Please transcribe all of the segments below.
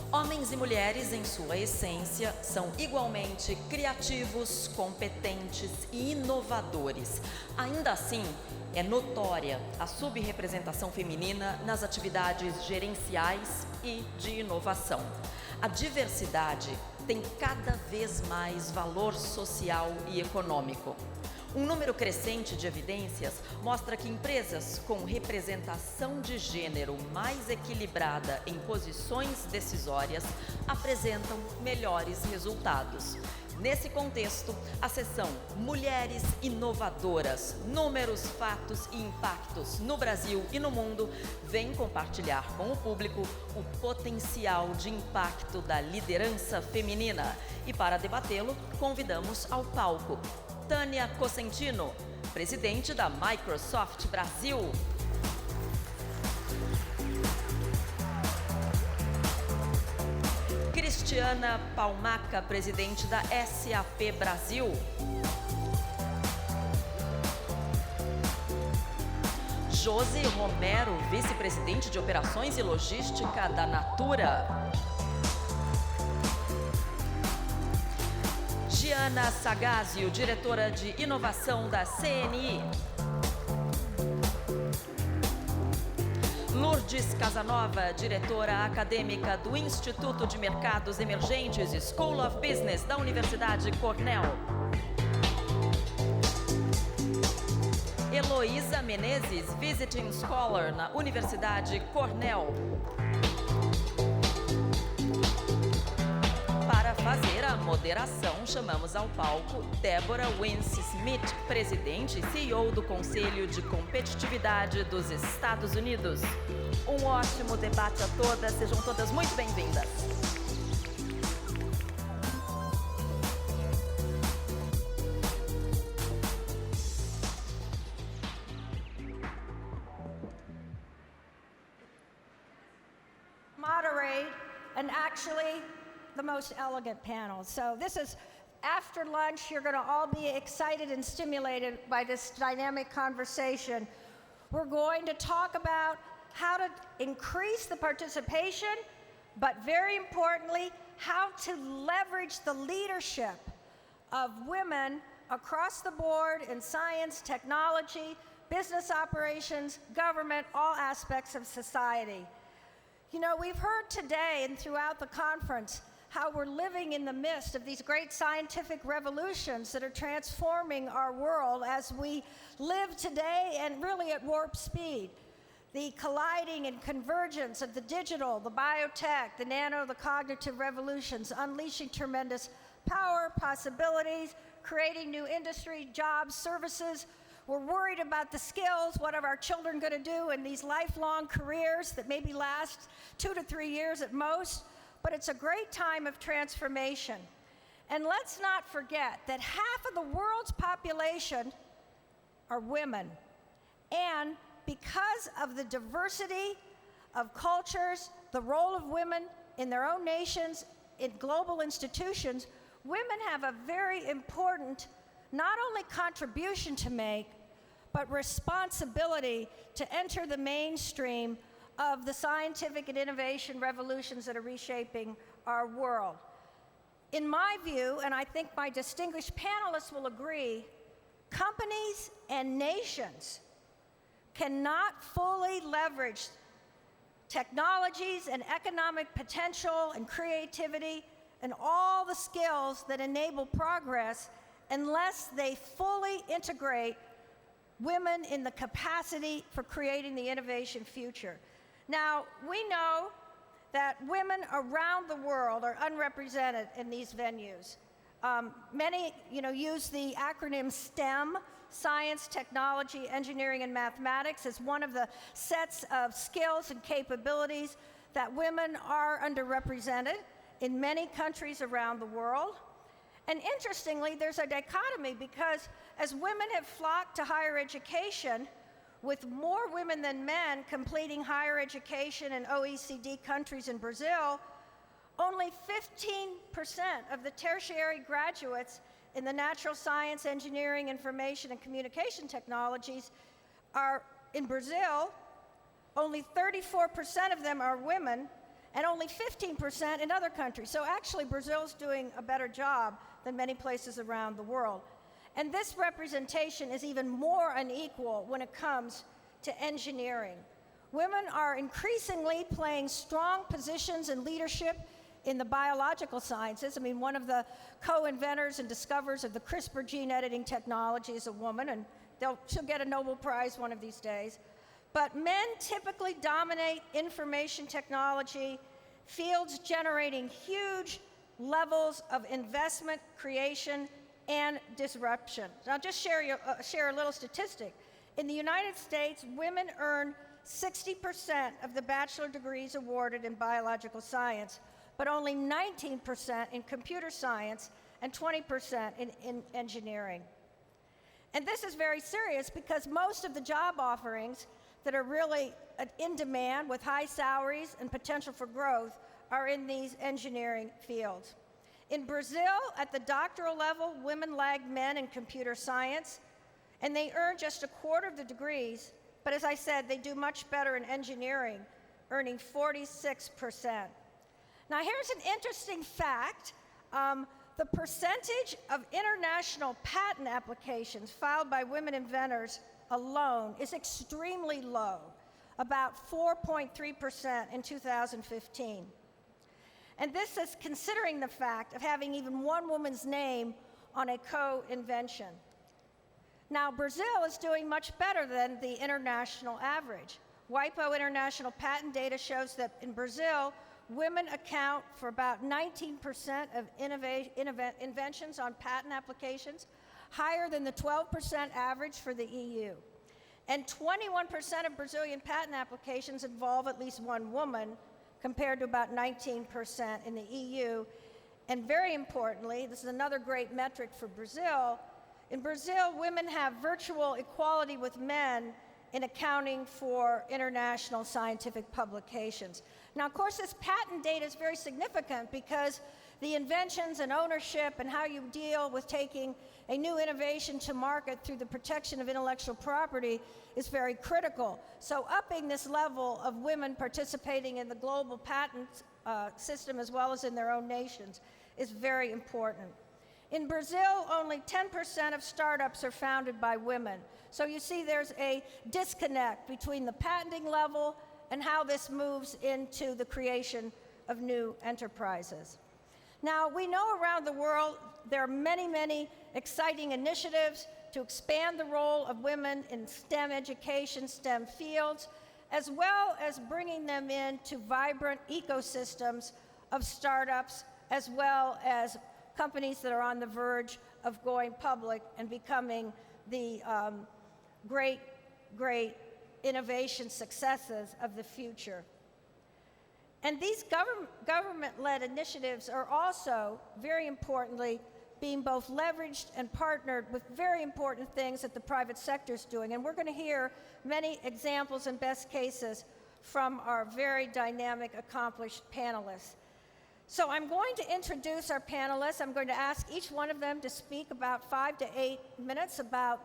Homens e mulheres, em sua essência, são igualmente criativos, competentes e inovadores. Ainda assim, é notória a subrepresentação feminina nas atividades gerenciais e de inovação. A diversidade tem cada vez mais valor social e econômico. Um número crescente de evidências mostra que empresas com representação de gênero mais equilibrada em posições decisórias apresentam melhores resultados. Nesse contexto, a seção Mulheres Inovadoras, Números, Fatos e Impactos no Brasil e no Mundo vem compartilhar com o público o potencial de impacto da liderança feminina. E para debatê-lo, convidamos ao palco Tânia Cosentino, presidente da Microsoft Brasil. Cristiana Palmaca, presidente da SAP Brasil. Josi Romero, vice-presidente de Operações e Logística da Natura. Giana Sagazio, diretora de Inovação da CNI. Lourdes Casanova, diretora acadêmica do Instituto de Mercados Emergentes School of Business da Universidade Cornell. Heloísa Menezes, Visiting Scholar na Universidade Cornell. Para fazer a moderação, chamamos ao palco Débora Wince Smith, presidente e CEO do Conselho de Competitividade dos Estados Unidos. Um ótimo debate a todas, sejam todas muito bem-vindas. Moderate and actually the most elegant panel. So this is after lunch. You're going to all be excited and stimulated by this dynamic conversation. We're going to talk about how to increase the participation, but very importantly, how to leverage the leadership of women across the board in science, technology, business operations, government, all aspects of society. You know, we've heard today and throughout the conference how we're living in the midst of these great scientific revolutions that are transforming our world as we live today and really at warp speed. The colliding and convergence of the digital, the biotech, the nano, the cognitive revolutions, unleashing tremendous power, possibilities, creating new industry, jobs, services. We're worried about the skills. What are our children going to do in these lifelong careers that maybe last 2 to 3 years at most? But it's a great time of transformation. And let's not forget that half of the world's population are women. And because of the diversity of cultures, the role of women in their own nations, in global institutions, women have a very important, not only contribution to make, but responsibility to enter the mainstream of the scientific and innovation revolutions that are reshaping our world. In my view, and I think my distinguished panelists will agree, companies and nations cannot fully leverage technologies and economic potential and creativity and all the skills that enable progress unless they fully integrate women in the capacity for creating the innovation future. Now, we know that women around the world are unrepresented in these venues. Many, use the acronym STEM, science, technology, engineering, and mathematics, as one of the sets of skills and capabilities that women are underrepresented in many countries around the world. And interestingly, there's a dichotomy because as women have flocked to higher education, with more women than men completing higher education in OECD countries and Brazil, only 15% of the tertiary graduates in the natural science, engineering, information, and communication technologies are in Brazil. Only 34% of them are women, and only 15% in other countries. So actually, Brazil's doing a better job than many places around the world. And this representation is even more unequal when it comes to engineering. Women are increasingly playing strong positions in leadership in the biological sciences. I mean, one of the co-inventors and discoverers of the CRISPR gene editing technology is a woman, and she'll get a Nobel Prize one of these days. But men typically dominate information technology, fields generating huge levels of investment, creation, and disruption. So I'll just share a little statistic. In the United States, women earn 60% of the bachelor degrees awarded in biological science, but only 19% in computer science and 20% in engineering. And this is very serious because most of the job offerings that are really in demand with high salaries and potential for growth are in these engineering fields. In Brazil, at the doctoral level, women lag men in computer science, and they earn just a quarter of the degrees, but as I said, they do much better in engineering, earning 46%. Now here's an interesting fact. The percentage of international patent applications filed by women inventors alone is extremely low, about 4.3% in 2015. And this is considering the fact of having even one woman's name on a co-invention. Now, Brazil is doing much better than the international average. WIPO international patent data shows that in Brazil, women account for about 19% of inventions on patent applications, higher than the 12% average for the EU. And 21% of Brazilian patent applications involve at least one woman, compared to about 19% in the EU. And very importantly, this is another great metric for Brazil. In Brazil, women have virtual equality with men in accounting for international scientific publications. Now, of course, this patent data is very significant because the inventions and ownership and how you deal with taking a new innovation to market through the protection of intellectual property is very critical. So upping this level of women participating in the global patent system as well as in their own nations is very important. In Brazil, only 10% of startups are founded by women. So you see there's a disconnect between the patenting level and how this moves into the creation of new enterprises. Now, we know around the world there are many, many exciting initiatives to expand the role of women in STEM education, STEM fields, as well as bringing them into vibrant ecosystems of startups, as well as companies that are on the verge of going public and becoming the great innovation successes of the future. And these government-led initiatives are also, very importantly, being both leveraged and partnered with very important things that the private sector is doing. And we're going to hear many examples and best cases from our very dynamic, accomplished panelists. So I'm going to introduce our panelists. I'm going to ask each one of them to speak about 5 to 8 minutes about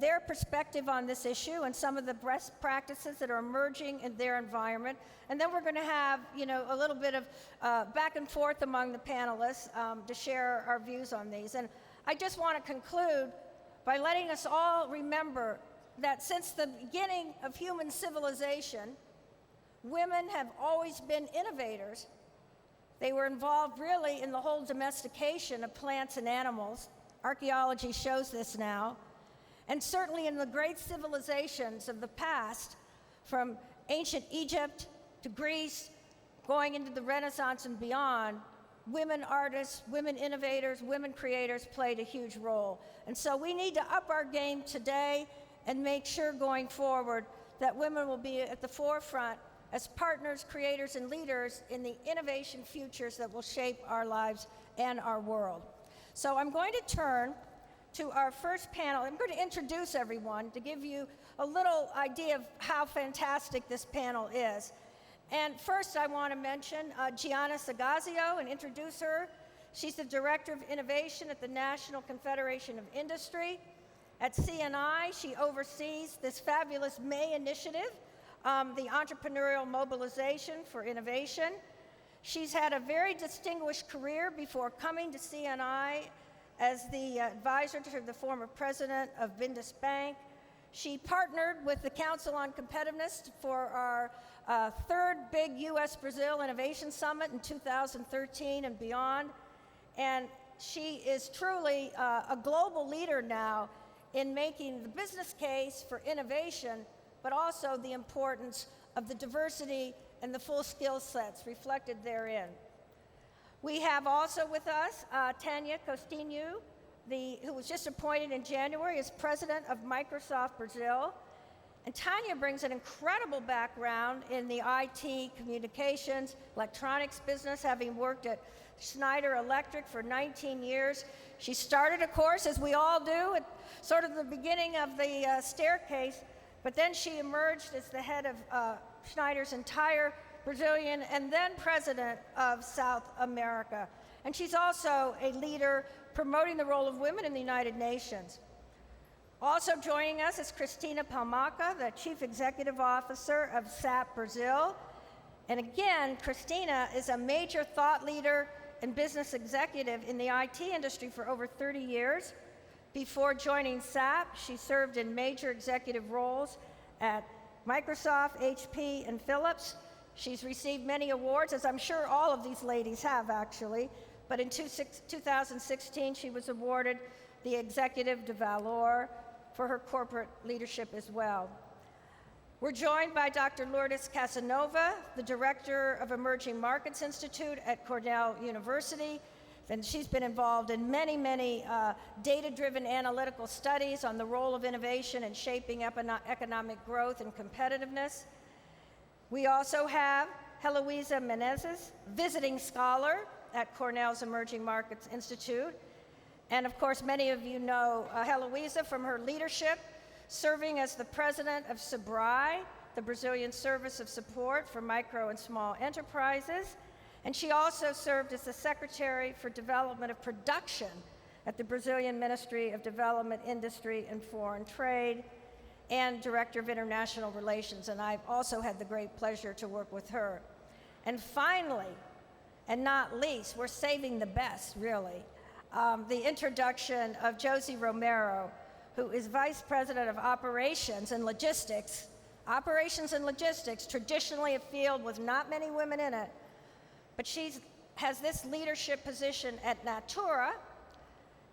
their perspective on this issue and some of the best practices that are emerging in their environment. And then we're going to have, a little bit of back and forth among the panelists to share our views on these. And I just want to conclude by letting us all remember that since the beginning of human civilization, women have always been innovators. They were involved really in the whole domestication of plants and animals. Archaeology shows this now. And certainly in the great civilizations of the past, from ancient Egypt to Greece, going into the Renaissance and beyond, women artists, women innovators, women creators played a huge role. And so we need to up our game today and make sure going forward that women will be at the forefront as partners, creators, and leaders in the innovation futures that will shape our lives and our world. So I'm going to turn to our first panel. I'm going to introduce everyone to give you a little idea of how fantastic this panel is. And first I want to mention Gianna Sagazio and introduce her. She's the Director of Innovation at the National Confederation of Industry. At CNI, she oversees this fabulous May initiative, the Entrepreneurial Mobilization for Innovation. She's had a very distinguished career before coming to CNI as the advisor to the former president of Bindus Bank. She partnered with the Council on Competitiveness for our third big U.S.-Brazil Innovation Summit in 2013 and beyond. And she is truly a global leader now in making the business case for innovation, but also the importance of the diversity and the full skill sets reflected therein. We have also with us Tânia Coutinho, who was just appointed in January as president of Microsoft Brazil. And Tânia brings an incredible background in the IT, communications, electronics business, having worked at Schneider Electric for 19 years. She started, of course, as we all do, at sort of the beginning of the staircase, but then she emerged as the head of Schneider's entire Brazilian and then president of South America. And she's also a leader promoting the role of women in the United Nations. Also joining us is Cristina Palmaca, the Chief Executive Officer of SAP Brazil. And again, Cristina is a major thought leader and business executive in the IT industry for over 30 years. Before joining SAP, she served in major executive roles at Microsoft, HP, and Philips. She's received many awards, as I'm sure all of these ladies have, actually. But in 2016, she was awarded the Executive de Valor for her corporate leadership as well. We're joined by Dr. Lourdes Casanova, the Director of Emerging Markets Institute at Cornell University. And she's been involved in many data-driven analytical studies on the role of innovation in shaping economic growth and competitiveness. We also have Heloisa Menezes, visiting scholar at Cornell's Emerging Markets Institute. And of course, many of you know Heloisa from her leadership, serving as the president of SEBRAE, the Brazilian Service of Support for Micro and Small Enterprises. And she also served as the Secretary for Development of Production at the Brazilian Ministry of Development, Industry, and Foreign Trade, and Director of International Relations. And I've also had the great pleasure to work with her. And finally, and not least, we're saving the best, really, the introduction of Josie Romero, who is Vice President of Operations and Logistics. Operations and Logistics, traditionally a field with not many women in it, but she has this leadership position at Natura,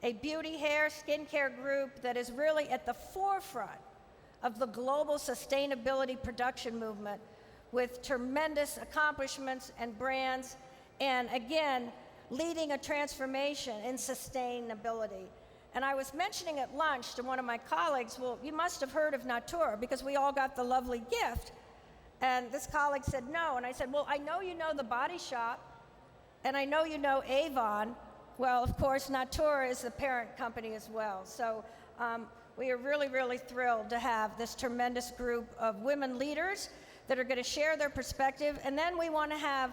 a beauty, hair, skincare group that is really at the forefront of the global sustainability production movement, with tremendous accomplishments and brands, and again, leading a transformation in sustainability. And I was mentioning at lunch to one of my colleagues, well, you must have heard of Natura because we all got the lovely gift. And this colleague said, no. And I said, well, I know you know The Body Shop, and I know you know Avon. Well, of course, Natura is the parent company as well. So we are really thrilled to have this tremendous group of women leaders that are going to share their perspective. And then we want to have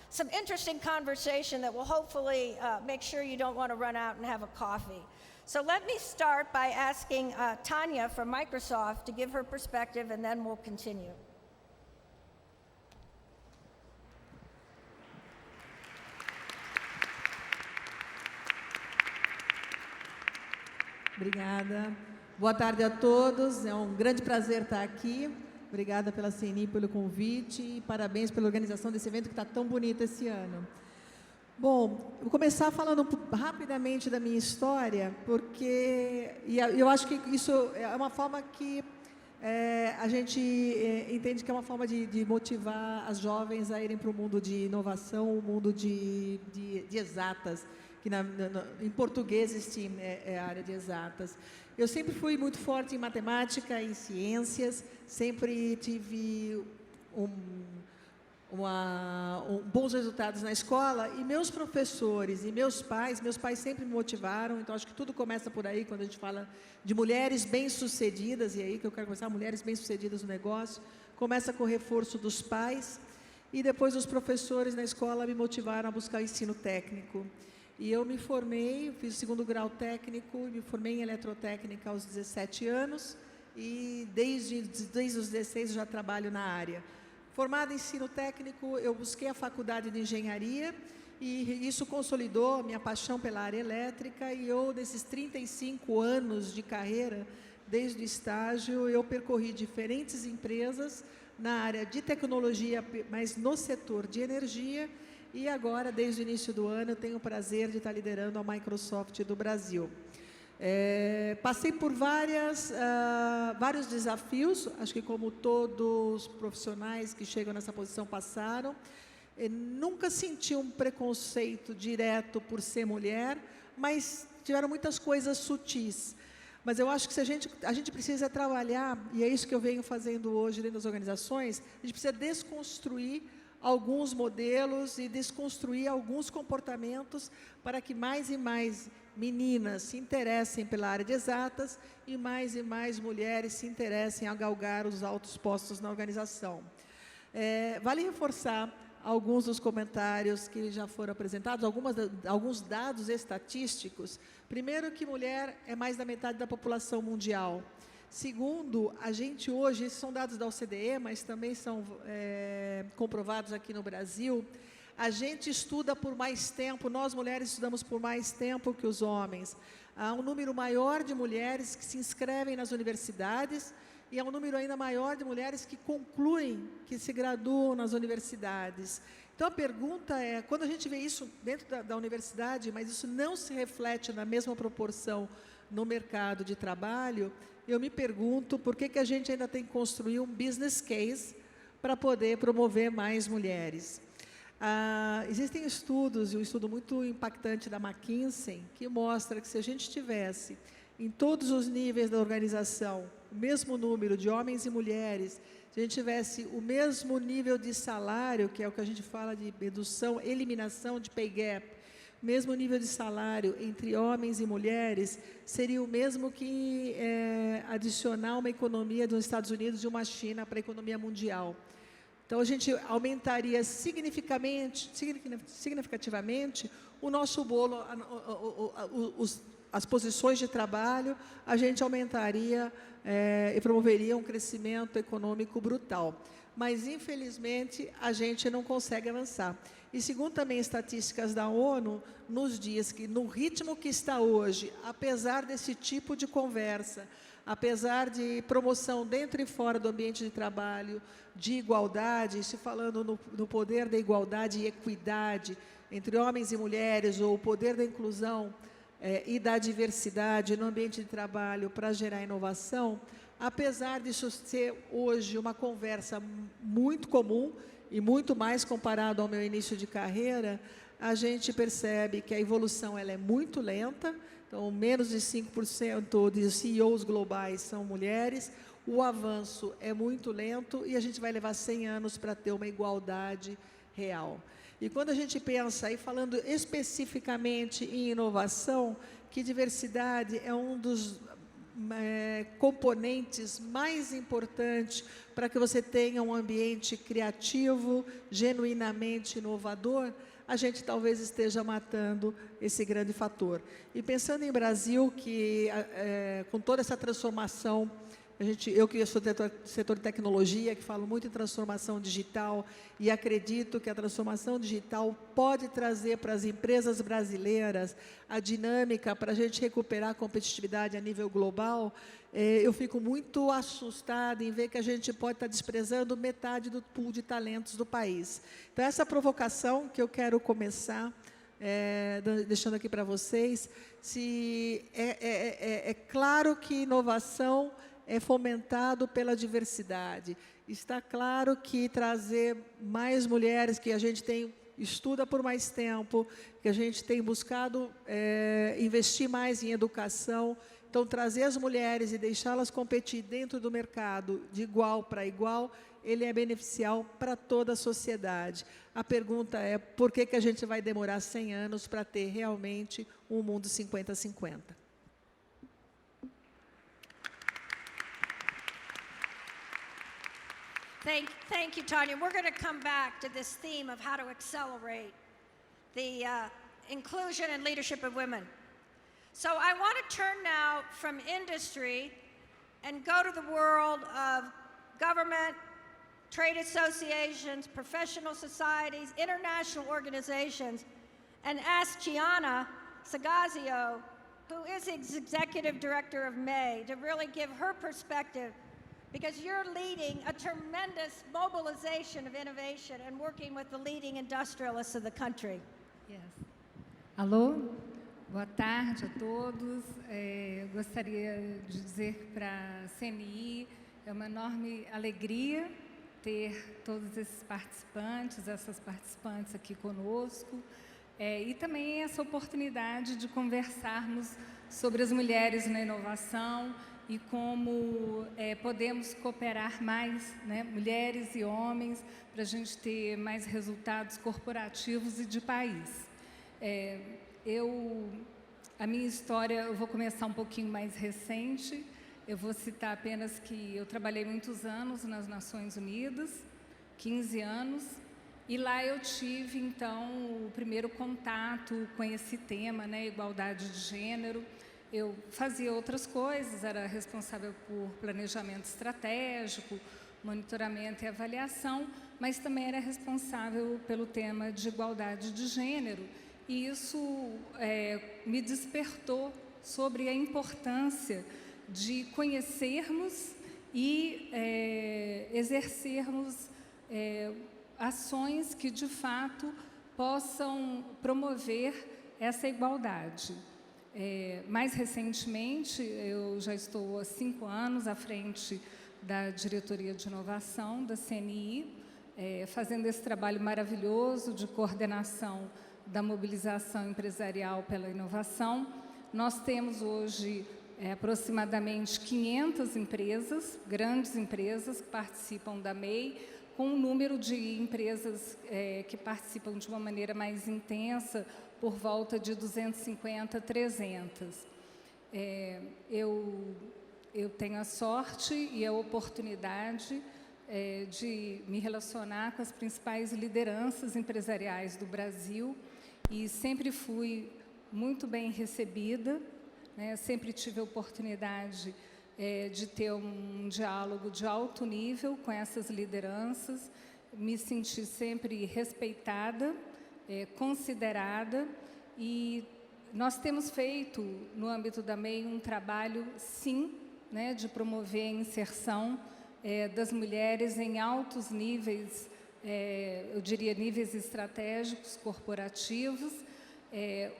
some interesting conversation that will hopefully make sure you don't want to run out and have a coffee. So let me start by asking Tânia from Microsoft to give her perspective, and then we'll continue. Obrigada. Boa tarde a todos. É um grande prazer estar aqui. Obrigada pela CNI pelo convite e parabéns pela organização desse evento que está tão bonito esse ano. Bom, vou começar falando rapidamente da minha história, porque eu acho que isso é uma forma que a gente entende que é uma forma de motivar as jovens a irem para o mundo de inovação, o mundo de exatas, que em português existe a área de exatas. Eu sempre fui muito forte em matemática, em ciências, sempre tive bons resultados na escola, e meus professores e meus pais sempre me motivaram. Então acho que tudo começa por aí, quando a gente fala de mulheres bem-sucedidas, e aí que eu quero começar, mulheres bem-sucedidas no negócio, começa com o reforço dos pais, e depois os professores na escola me motivaram a buscar o ensino técnico. E eu me formei, fiz o segundo grau técnico, me formei em eletrotécnica aos 17 anos, e desde os 16 eu já trabalho na área. Formada em ensino técnico, eu busquei a faculdade de engenharia e isso consolidou a minha paixão pela área elétrica e eu, nesses 35 anos de carreira, desde o estágio, eu percorri diferentes empresas na área de tecnologia, mas no setor de energia e agora, desde o início do ano, eu tenho o prazer de estar liderando a Microsoft do Brasil. Passei por vários desafios, acho que como todos os profissionais que chegam nessa posição passaram. Nunca senti um preconceito direto por ser mulher, mas tiveram muitas coisas sutis. Mas eu acho que se a gente precisa trabalhar, e é isso que eu venho fazendo hoje dentro das organizações, a gente precisa desconstruir alguns modelos e desconstruir alguns comportamentos para que mais e mais meninas se interessem pela área de exatas e mais mulheres se interessem a galgar os altos postos na organização. Vale reforçar alguns dos comentários que já foram apresentados, alguns dados estatísticos. Primeiro, que mulher é mais da metade da população mundial. Segundo, a gente hoje, esses são dados da OCDE, mas também são comprovados aqui no Brasil, a gente estuda por mais tempo, nós mulheres estudamos por mais tempo que os homens. Há um número maior de mulheres que se inscrevem nas universidades e há um número ainda maior de mulheres que concluem, que se graduam nas universidades. Então, a pergunta é, quando a gente vê isso dentro da universidade, mas isso não se reflete na mesma proporção no mercado de trabalho, eu me pergunto por que a gente ainda tem que construir um business case para poder promover mais mulheres. Existem estudos, e um estudo muito impactante da McKinsey, que mostra que se a gente tivesse em todos os níveis da organização o mesmo número de homens e mulheres, se a gente tivesse o mesmo nível de salário, que é o que a gente fala de redução, eliminação de pay gap, mesmo nível de salário entre homens e mulheres, seria o mesmo que adicionar uma economia dos Estados Unidos e uma China para a economia mundial. Então, a gente aumentaria significativamente o nosso bolo, as posições de trabalho, a gente aumentaria e promoveria um crescimento econômico brutal. Mas, infelizmente, a gente não consegue avançar. E, segundo também estatísticas da ONU, nos dias que, no ritmo que está hoje, apesar desse tipo de conversa, apesar de promoção dentro e fora do ambiente de trabalho, de igualdade, se falando no poder da igualdade e equidade entre homens e mulheres, ou o poder da inclusão e da diversidade no ambiente de trabalho para gerar inovação, apesar disso ser hoje uma conversa muito comum e muito mais comparado ao meu início de carreira, a gente percebe que a evolução ela é muito lenta. Então, menos de 5% de CEOs globais são mulheres, o avanço é muito lento e a gente vai levar 100 anos para ter uma igualdade real. E quando a gente pensa, aí falando especificamente em inovação, que diversidade é um dos componentes mais importantes para que você tenha um ambiente criativo, genuinamente inovador, a gente talvez esteja matando esse grande fator. E pensando em Brasil, que com toda essa transformação, eu que sou do setor de tecnologia, que falo muito em transformação digital, e acredito que a transformação digital pode trazer para as empresas brasileiras a dinâmica para a gente recuperar a competitividade a nível global, eu fico muito assustada em ver que a gente pode estar desprezando metade do pool de talentos do país. Então, essa provocação que eu quero começar, deixando aqui para vocês, é claro que inovação é fomentado pela diversidade. Está claro que trazer mais mulheres, que a gente estuda por mais tempo, que a gente tem buscado investir mais em educação. Então, trazer as mulheres e deixá-las competir dentro do mercado de igual para igual, ele é beneficial para toda a sociedade. A pergunta é, por que a gente vai demorar 100 anos para ter realmente um mundo 50-50? Thank you, Tanya. We're going to come back to this theme of how to accelerate the inclusion and leadership of women. So I want to turn now from industry and go to the world of government, trade associations, professional societies, international organizations, and ask Gianna Sagazio, who is the executive director of May, to really give her perspective, because you're leading a tremendous mobilization of innovation and working with the leading industrialists of the country. Yes. Alô, boa tarde a todos. Gostaria de dizer para a CNI, é uma enorme alegria ter todos esses participantes, essas participantes aqui conosco, e também essa oportunidade de conversarmos sobre as mulheres na inovação e como podemos cooperar mais, né, mulheres e homens, para a gente ter mais resultados corporativos e de país. A minha história, eu vou começar um pouquinho mais recente. Eu vou citar apenas que eu trabalhei muitos anos nas Nações Unidas, 15 anos, e lá eu tive, então, o primeiro contato com esse tema, né, igualdade de gênero. Eu fazia outras coisas, era responsável por planejamento estratégico, monitoramento e avaliação, mas também era responsável pelo tema de igualdade de gênero. E isso me despertou sobre a importância de conhecermos e exercermos ações que, de fato, possam promover essa igualdade. Mais recentemente, eu já estou há 5 anos à frente da Diretoria de Inovação da CNI, fazendo esse trabalho maravilhoso de coordenação da mobilização empresarial pela inovação. Nós temos hoje aproximadamente 500 empresas, grandes empresas, que participam da MEI, com um número de empresas que participam de uma maneira mais intensa, por volta de 250, 300. Eu tenho a sorte e a oportunidade de me relacionar com as principais lideranças empresariais do Brasil e sempre fui muito bem recebida, né? Sempre tive a oportunidade de ter um diálogo de alto nível com essas lideranças, me senti sempre respeitada, considerada, e nós temos feito, no âmbito da MEI, um trabalho, sim, né, de promover a inserção das mulheres em altos níveis, eu diria níveis estratégicos, corporativos.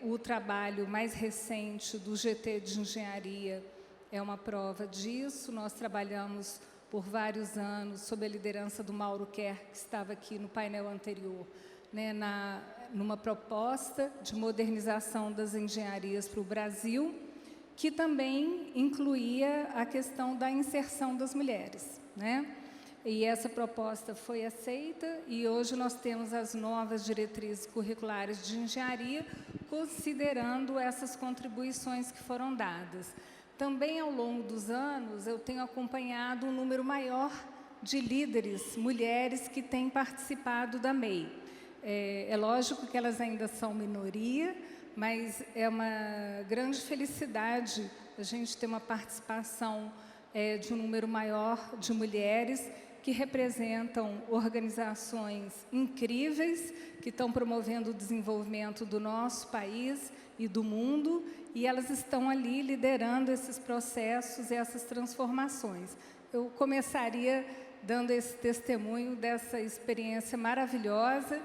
O trabalho mais recente do GT de Engenharia é uma prova disso. Nós trabalhamos por vários anos sob a liderança do Mauro Kerr, que estava aqui no painel anterior, né, numa proposta de modernização das engenharias para o Brasil, que também incluía a questão da inserção das mulheres, né? E essa proposta foi aceita e hoje nós temos as novas diretrizes curriculares de engenharia, considerando essas contribuições que foram dadas. Também, ao longo dos anos, eu tenho acompanhado um número maior de líderes, mulheres, que têm participado da MEI. É lógico que elas ainda são minoria, mas é uma grande felicidade a gente ter uma participação de um número maior de mulheres que representam organizações incríveis, que estão promovendo o desenvolvimento do nosso país e do mundo, e elas estão ali liderando esses processos e essas transformações. Eu começaria dando esse testemunho dessa experiência maravilhosa,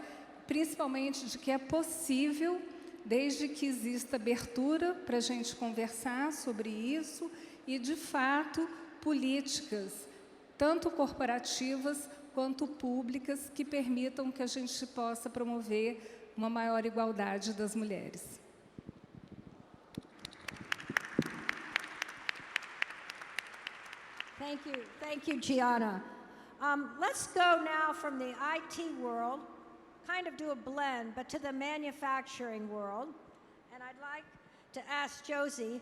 principalmente de que é possível, desde que exista abertura para a gente conversar sobre isso e, de fato, políticas, tanto corporativas quanto públicas, que permitam que a gente possa promover uma maior igualdade das mulheres. Thank you, Gianna. Let's go now from the IT world, kind of do a blend, but to the manufacturing world. And I'd like to ask Josie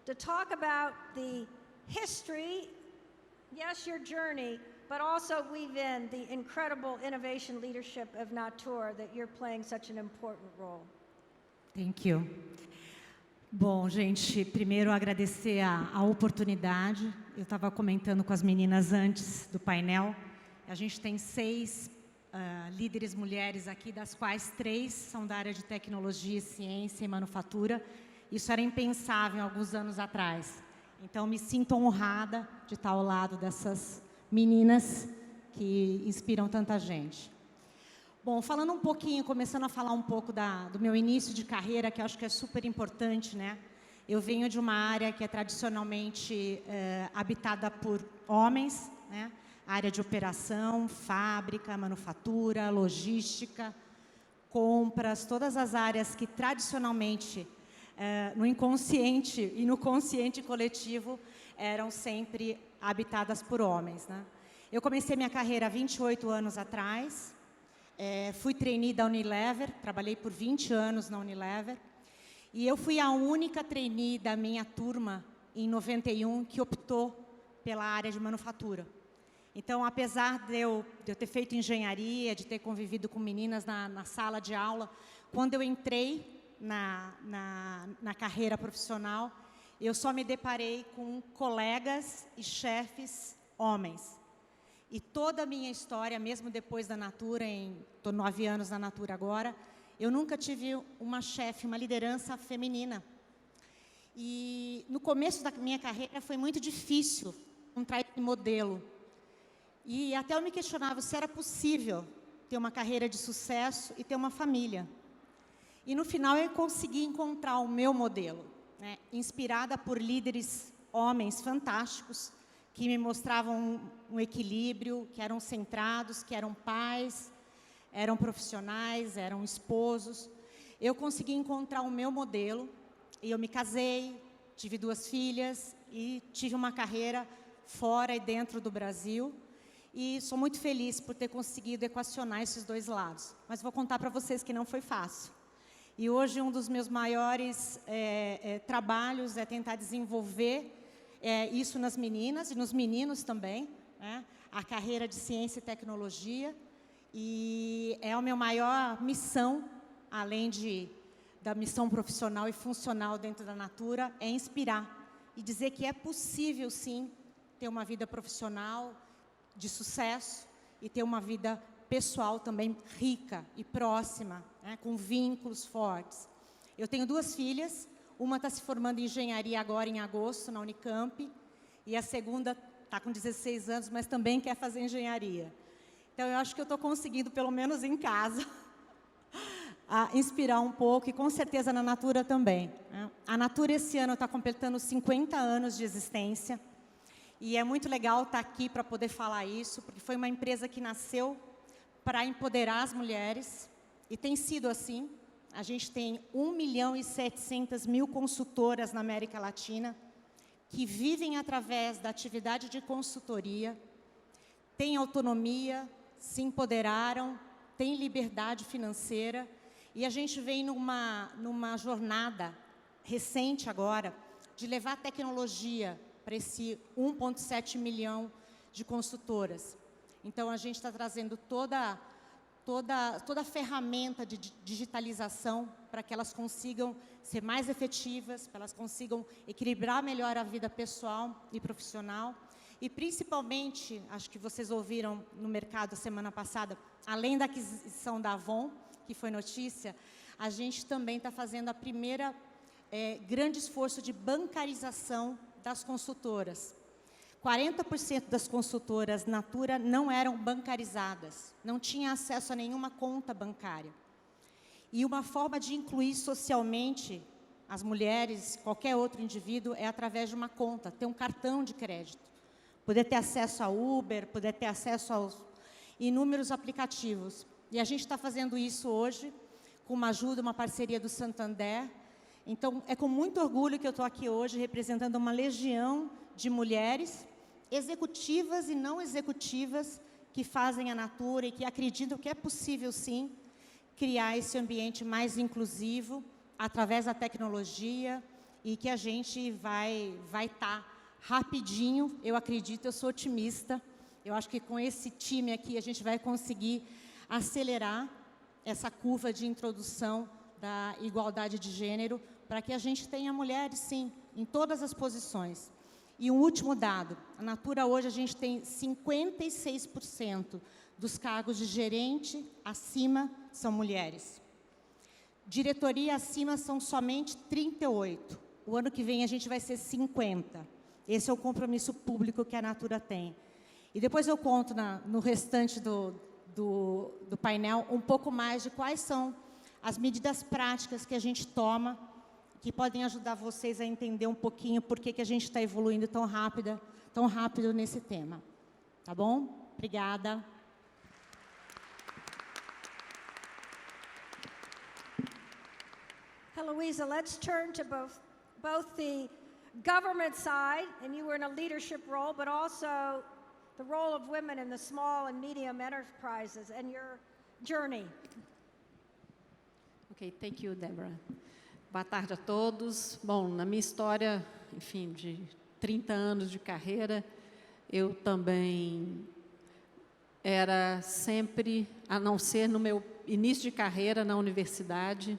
to talk about the history, yes, your journey, but also weave in the incredible innovation leadership of Natur, that you're playing such an important role. Thank you. Bom, gente, primeiro agradecer a oportunidade. Eu estava comentando com as meninas antes do painel. A gente tem 6 líderes mulheres aqui, das quais 3 são da área de tecnologia, ciência e manufatura. Isso era impensável alguns anos atrás. Então, me sinto honrada de estar ao lado dessas meninas que inspiram tanta gente. Bom, falando um pouquinho, começando a falar um pouco do meu início de carreira, que eu acho que é super importante, né? Eu venho de uma área que é tradicionalmente habitada por homens, né? Área de operação, fábrica, manufatura, logística, compras, todas as áreas que tradicionalmente, no inconsciente e no consciente coletivo, eram sempre habitadas por homens, né? Eu comecei minha carreira há 28 anos atrás, fui trainee da Unilever, trabalhei por 20 anos na Unilever, e eu fui a única trainee da minha turma, em 91, que optou pela área de manufatura. Então, apesar de eu ter feito engenharia, de ter convivido com meninas na sala de aula, quando eu entrei na carreira profissional, eu só me deparei com colegas e chefes homens. E toda a minha história, mesmo depois da Natura, estou 9 anos na Natura agora, eu nunca tive uma chefe, uma liderança feminina. E no começo da minha carreira foi muito difícil encontrar esse modelo. E até eu me questionava se era possível ter uma carreira de sucesso e ter uma família. E no final eu consegui encontrar o meu modelo, né? Inspirada por líderes homens fantásticos, que me mostravam um equilíbrio, que eram centrados, que eram pais, eram profissionais, eram esposos. Eu consegui encontrar o meu modelo e eu me casei, tive 2 filhas e tive uma carreira fora e dentro do Brasil. E sou muito feliz por ter conseguido equacionar esses 2 lados. Mas vou contar para vocês que não foi fácil. E hoje um dos meus maiores trabalhos é tentar desenvolver isso nas meninas e nos meninos também, né? A carreira de ciência e tecnologia. E é a minha maior missão, além da missão profissional e funcional dentro da Natura, é inspirar e dizer que é possível, sim, ter uma vida profissional de sucesso e ter uma vida pessoal também rica e próxima, né, com vínculos fortes. Eu tenho 2 filhas, uma está se formando em engenharia agora em agosto, na Unicamp, e a segunda está com 16 anos, mas também quer fazer engenharia. Então, eu acho que eu estou conseguindo, pelo menos em casa, inspirar um pouco, e com certeza na Natura também, né? A Natura esse ano está completando 50 anos de existência, e é muito legal estar aqui para poder falar isso, porque foi uma empresa que nasceu para empoderar as mulheres, e tem sido assim. A gente tem 1.700.000 consultoras na América Latina, que vivem através da atividade de consultoria, têm autonomia, se empoderaram, têm liberdade financeira, e a gente vem numa jornada recente agora, de levar tecnologia para esse 1,7 milhão de consultoras. Então, a gente está trazendo toda a ferramenta de digitalização para que elas consigam ser mais efetivas, para elas consigam equilibrar melhor a vida pessoal e profissional. E, principalmente, acho que vocês ouviram no mercado semana passada, além da aquisição da Avon, que foi notícia, a gente também está fazendo a primeira grande esforço de bancarização das consultoras. 40% das consultoras Natura não eram bancarizadas, não tinham acesso a nenhuma conta bancária. E uma forma de incluir socialmente as mulheres, qualquer outro indivíduo, é através de uma conta, ter um cartão de crédito. Poder ter acesso a Uber, poder ter acesso aos inúmeros aplicativos. E a gente está fazendo isso hoje, com uma ajuda, uma parceria do Santander. Então, é com muito orgulho que eu estou aqui hoje, representando uma legião de mulheres, executivas e não executivas, que fazem a Natura e que acreditam que é possível, sim, criar esse ambiente mais inclusivo, através da tecnologia, e que a gente vai estar rapidinho, eu acredito, eu sou otimista. Eu acho que com esse time aqui a gente vai conseguir acelerar essa curva de introdução da igualdade de gênero, para que a gente tenha mulheres, sim, em todas as posições. E um último dado, a Natura hoje a gente tem 56% dos cargos de gerente acima são mulheres. Diretoria acima são somente 38. O ano que vem a gente vai ser 50. Esse é o compromisso público que a Natura tem. E depois eu conto no restante do painel um pouco mais de quais são as medidas práticas que a gente toma, que podem ajudar vocês a entender um pouquinho por que a gente está evoluindo tão rápido nesse tema. Tá bom? Obrigada. Heloisa, let's turn to both the government side, and you were in a leadership role, but also the role of women in the small and medium enterprises and your journey. Ok, thank you, Deborah. Boa tarde a todos. Bom, na minha história, enfim, de 30 anos de carreira, eu também era sempre, a não ser no meu início de carreira na universidade,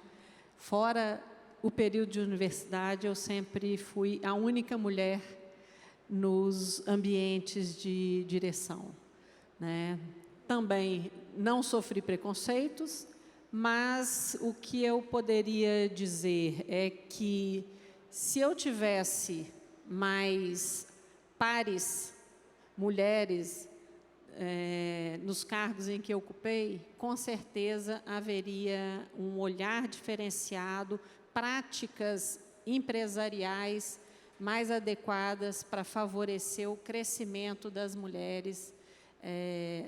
fora o período de universidade, eu sempre fui a única mulher nos ambientes de direção, né? Também não sofri preconceitos, mas o que eu poderia dizer é que se eu tivesse mais pares, mulheres, nos cargos em que eu ocupei, com certeza haveria um olhar diferenciado, práticas empresariais mais adequadas para favorecer o crescimento das mulheres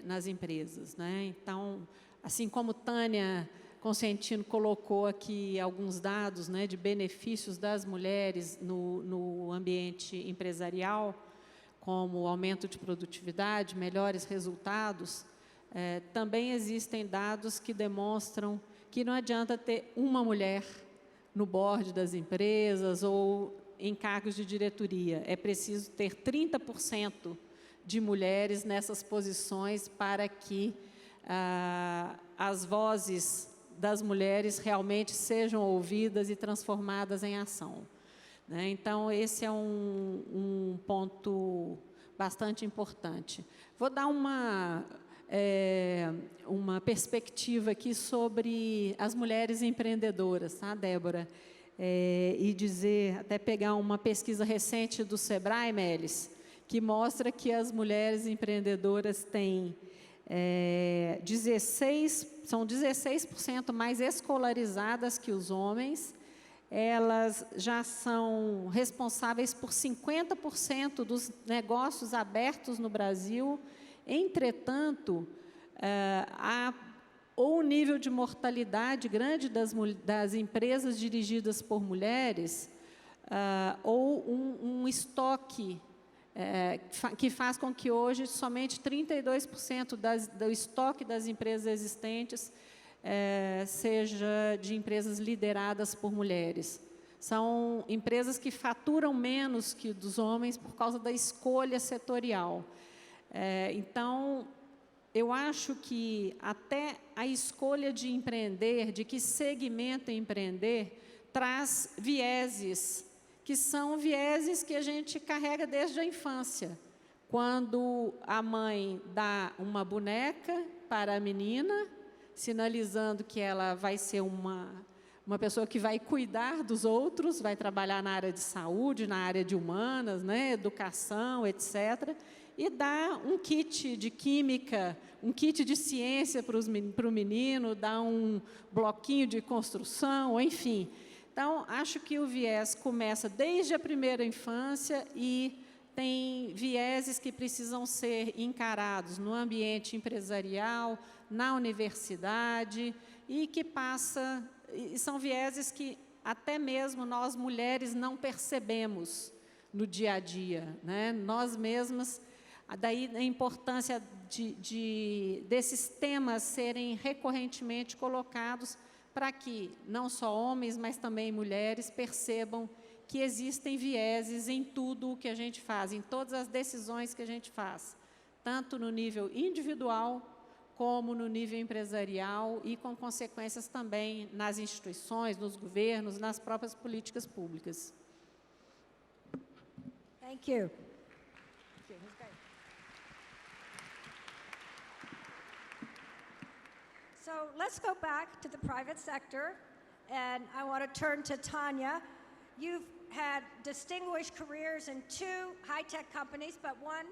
nas empresas, né? Então, assim como Tânia Consentino colocou aqui alguns dados, né, de benefícios das mulheres no ambiente empresarial, como aumento de produtividade, melhores resultados, também existem dados que demonstram que não adianta ter uma mulher no board das empresas ou em cargos de diretoria. É preciso ter 30% de mulheres nessas posições para que as vozes das mulheres realmente sejam ouvidas e transformadas em ação, né? Então, esse é um ponto bastante importante. Vou dar uma perspectiva aqui sobre as mulheres empreendedoras, tá, Débora? E dizer, até pegar uma pesquisa recente do Sebrae, Melis, que mostra que as mulheres empreendedoras têm são 16% mais escolarizadas que os homens. Elas já são responsáveis por 50% dos negócios abertos no Brasil. Entretanto, há ou um nível de mortalidade grande das empresas dirigidas por mulheres, ou um estoque que faz com que hoje somente 32% do estoque das empresas existentes seja de empresas lideradas por mulheres. São empresas que faturam menos que dos homens por causa da escolha setorial. Então, eu acho que até a escolha de empreender, de que segmento empreender, traz vieses, que são vieses que a gente carrega desde a infância. Quando a mãe dá uma boneca para a menina, sinalizando que ela vai ser uma pessoa que vai cuidar dos outros, vai trabalhar na área de saúde, na área de humanas, né, educação, etc., e dá um kit de química, um kit de ciência para o menino, dá um bloquinho de construção, enfim. Então, acho que o viés começa desde a primeira infância e tem vieses que precisam ser encarados no ambiente empresarial, na universidade, e que e são vieses que até mesmo nós mulheres não percebemos no dia a dia, né? Nós mesmas, daí a importância desses temas serem recorrentemente colocados para que não só homens, mas também mulheres percebam que existem vieses em tudo o que a gente faz, em todas as decisões que a gente faz, tanto no nível individual, como no nível empresarial e com consequências também nas instituições, nos governos, nas próprias políticas públicas. Thank you. So let's go back to the private sector, and I want to turn to Tanya. You've had distinguished careers in 2 high-tech companies, but one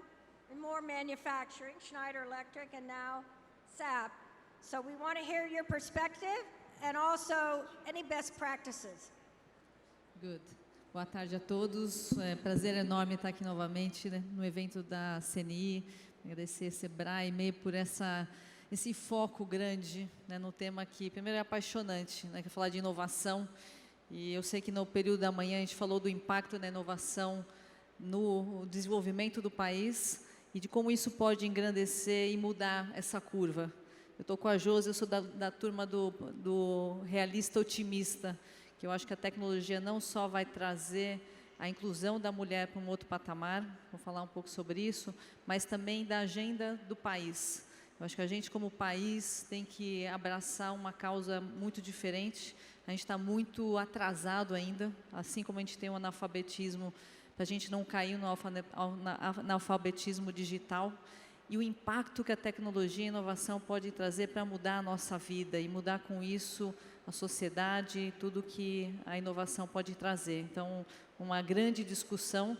in more manufacturing, Schneider Electric, and now SAP. So we want to hear your perspective and also any best practices. Good. Boa tarde a todos. É prazer enorme estar aqui novamente, né, no evento da CNI. Agradecer a Sebrae e MEI por esse foco grande, né, no tema que, primeiro, é apaixonante, né, que é falar de inovação. E eu sei que no período da manhã a gente falou do impacto da inovação no desenvolvimento do país e de como isso pode engrandecer e mudar essa curva. Eu estou com a Josi, eu sou da turma do realista otimista, que eu acho que a tecnologia não só vai trazer a inclusão da mulher para um outro patamar, vou falar um pouco sobre isso, mas também da agenda do país. Eu acho que a gente, como país, tem que abraçar uma causa muito diferente. A gente está muito atrasado ainda, assim como a gente tem o analfabetismo, para a gente não cair no analfabetismo digital. E o impacto que a tecnologia e a inovação pode trazer para mudar a nossa vida e mudar com isso a sociedade, tudo que a inovação pode trazer. Então, uma grande discussão.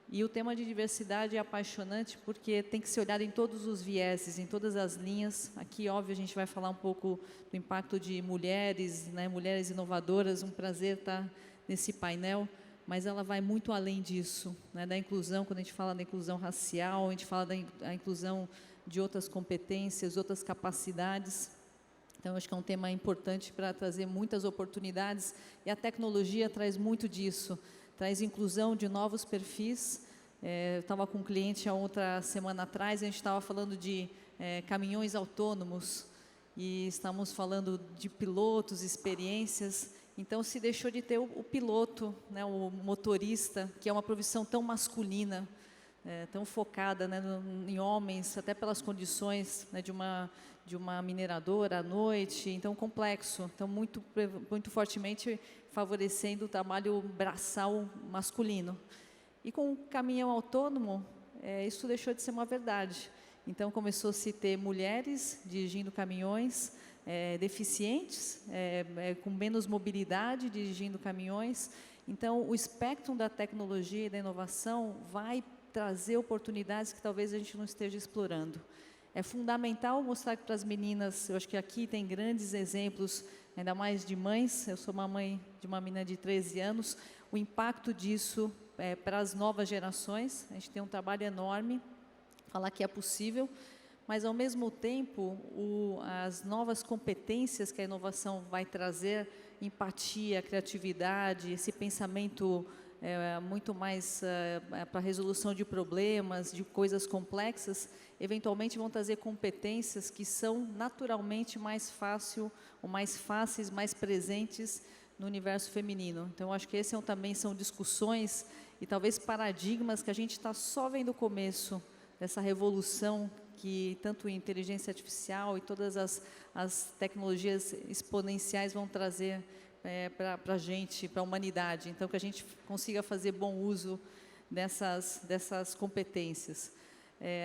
E o tema de diversidade é apaixonante porque tem que ser olhado em todos os vieses, em todas as linhas. Aqui, óbvio, a gente vai falar um pouco do impacto de mulheres, né, mulheres inovadoras. Um prazer estar nesse painel, mas ela vai muito além disso, né, da inclusão. Quando a gente fala da inclusão racial, a gente fala da inclusão de outras competências, outras capacidades. Então, acho que é um tema importante para trazer muitas oportunidades e a tecnologia traz muito disso. Traz inclusão de novos perfis. Eu estava com um cliente há outra semana atrás, a gente estava falando de caminhões autônomos e estamos falando de pilotos, experiências. Então, se deixou de ter o piloto, né, o motorista, que é uma profissão tão masculina, tão focada, né, em homens, até pelas condições, né, de uma mineradora à noite, então complexo, então muito fortemente favorecendo o trabalho braçal masculino. E com o caminhão autônomo, isso deixou de ser uma verdade. Então começou-se a ter mulheres dirigindo caminhões, deficientes, com menos mobilidade dirigindo caminhões. Então o espectro da tecnologia e da inovação vai trazer oportunidades que talvez a gente não esteja explorando. É fundamental mostrar para as meninas, eu acho que aqui tem grandes exemplos, ainda mais de mães, eu sou uma mãe de uma menina de 13 anos, o impacto disso para as novas gerações. A gente tem um trabalho enorme, falar que é possível, mas ao mesmo tempo as novas competências que a inovação vai trazer, empatia, criatividade, esse pensamento muito mais para a resolução de problemas, de coisas complexas, eventualmente vão trazer competências que são naturalmente mais fáceis, mais presentes no universo feminino. Então, acho que esse também são discussões e talvez paradigmas que a gente está só vendo o começo dessa revolução que tanto a inteligência artificial e todas as tecnologias exponenciais vão trazer para a gente, para a humanidade. Então, que a gente consiga fazer bom uso dessas competências.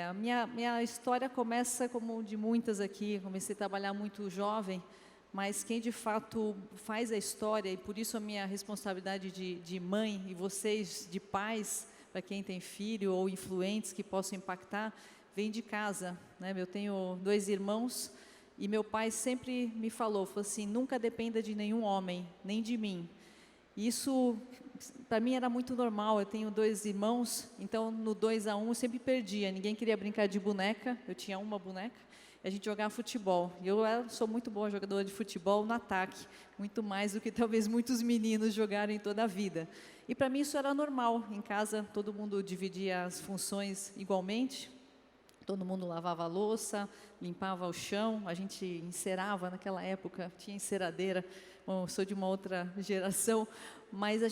A minha história começa, como de muitas aqui, comecei a trabalhar muito jovem, mas quem de fato faz a história, e por isso a minha responsabilidade de mãe, e vocês de pais, para quem tem filho ou influentes que possam impactar, vem de casa, né? Eu tenho 2 irmãos, e meu pai sempre me falou assim, nunca dependa de nenhum homem, nem de mim. Isso, para mim, era muito normal. Eu tenho 2 irmãos, então no 2-1 eu sempre perdia. Ninguém queria brincar de boneca, eu tinha uma boneca, e a gente jogava futebol. Eu sou muito boa jogadora de futebol no ataque, muito mais do que talvez muitos meninos jogaram em toda a vida. E para mim isso era normal. Em casa todo mundo dividia as funções igualmente. Todo mundo lavava a louça, limpava o chão, a gente encerava naquela época, tinha enceradeira. Bom, eu sou de uma outra geração, mas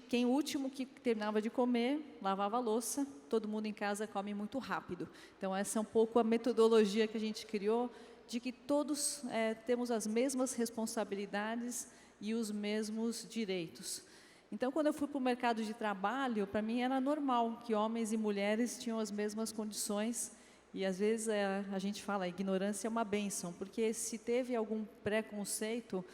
quem o último que terminava de comer, lavava a louça, todo mundo em casa come muito rápido. Então essa é um pouco a metodologia que a gente criou, de que todos temos as mesmas responsabilidades e os mesmos direitos. Então, quando eu fui para o mercado de trabalho, para mim era normal que homens e mulheres tinham as mesmas condições. E, às vezes, a gente fala, a ignorância é uma bênção, porque se teve algum preconceito,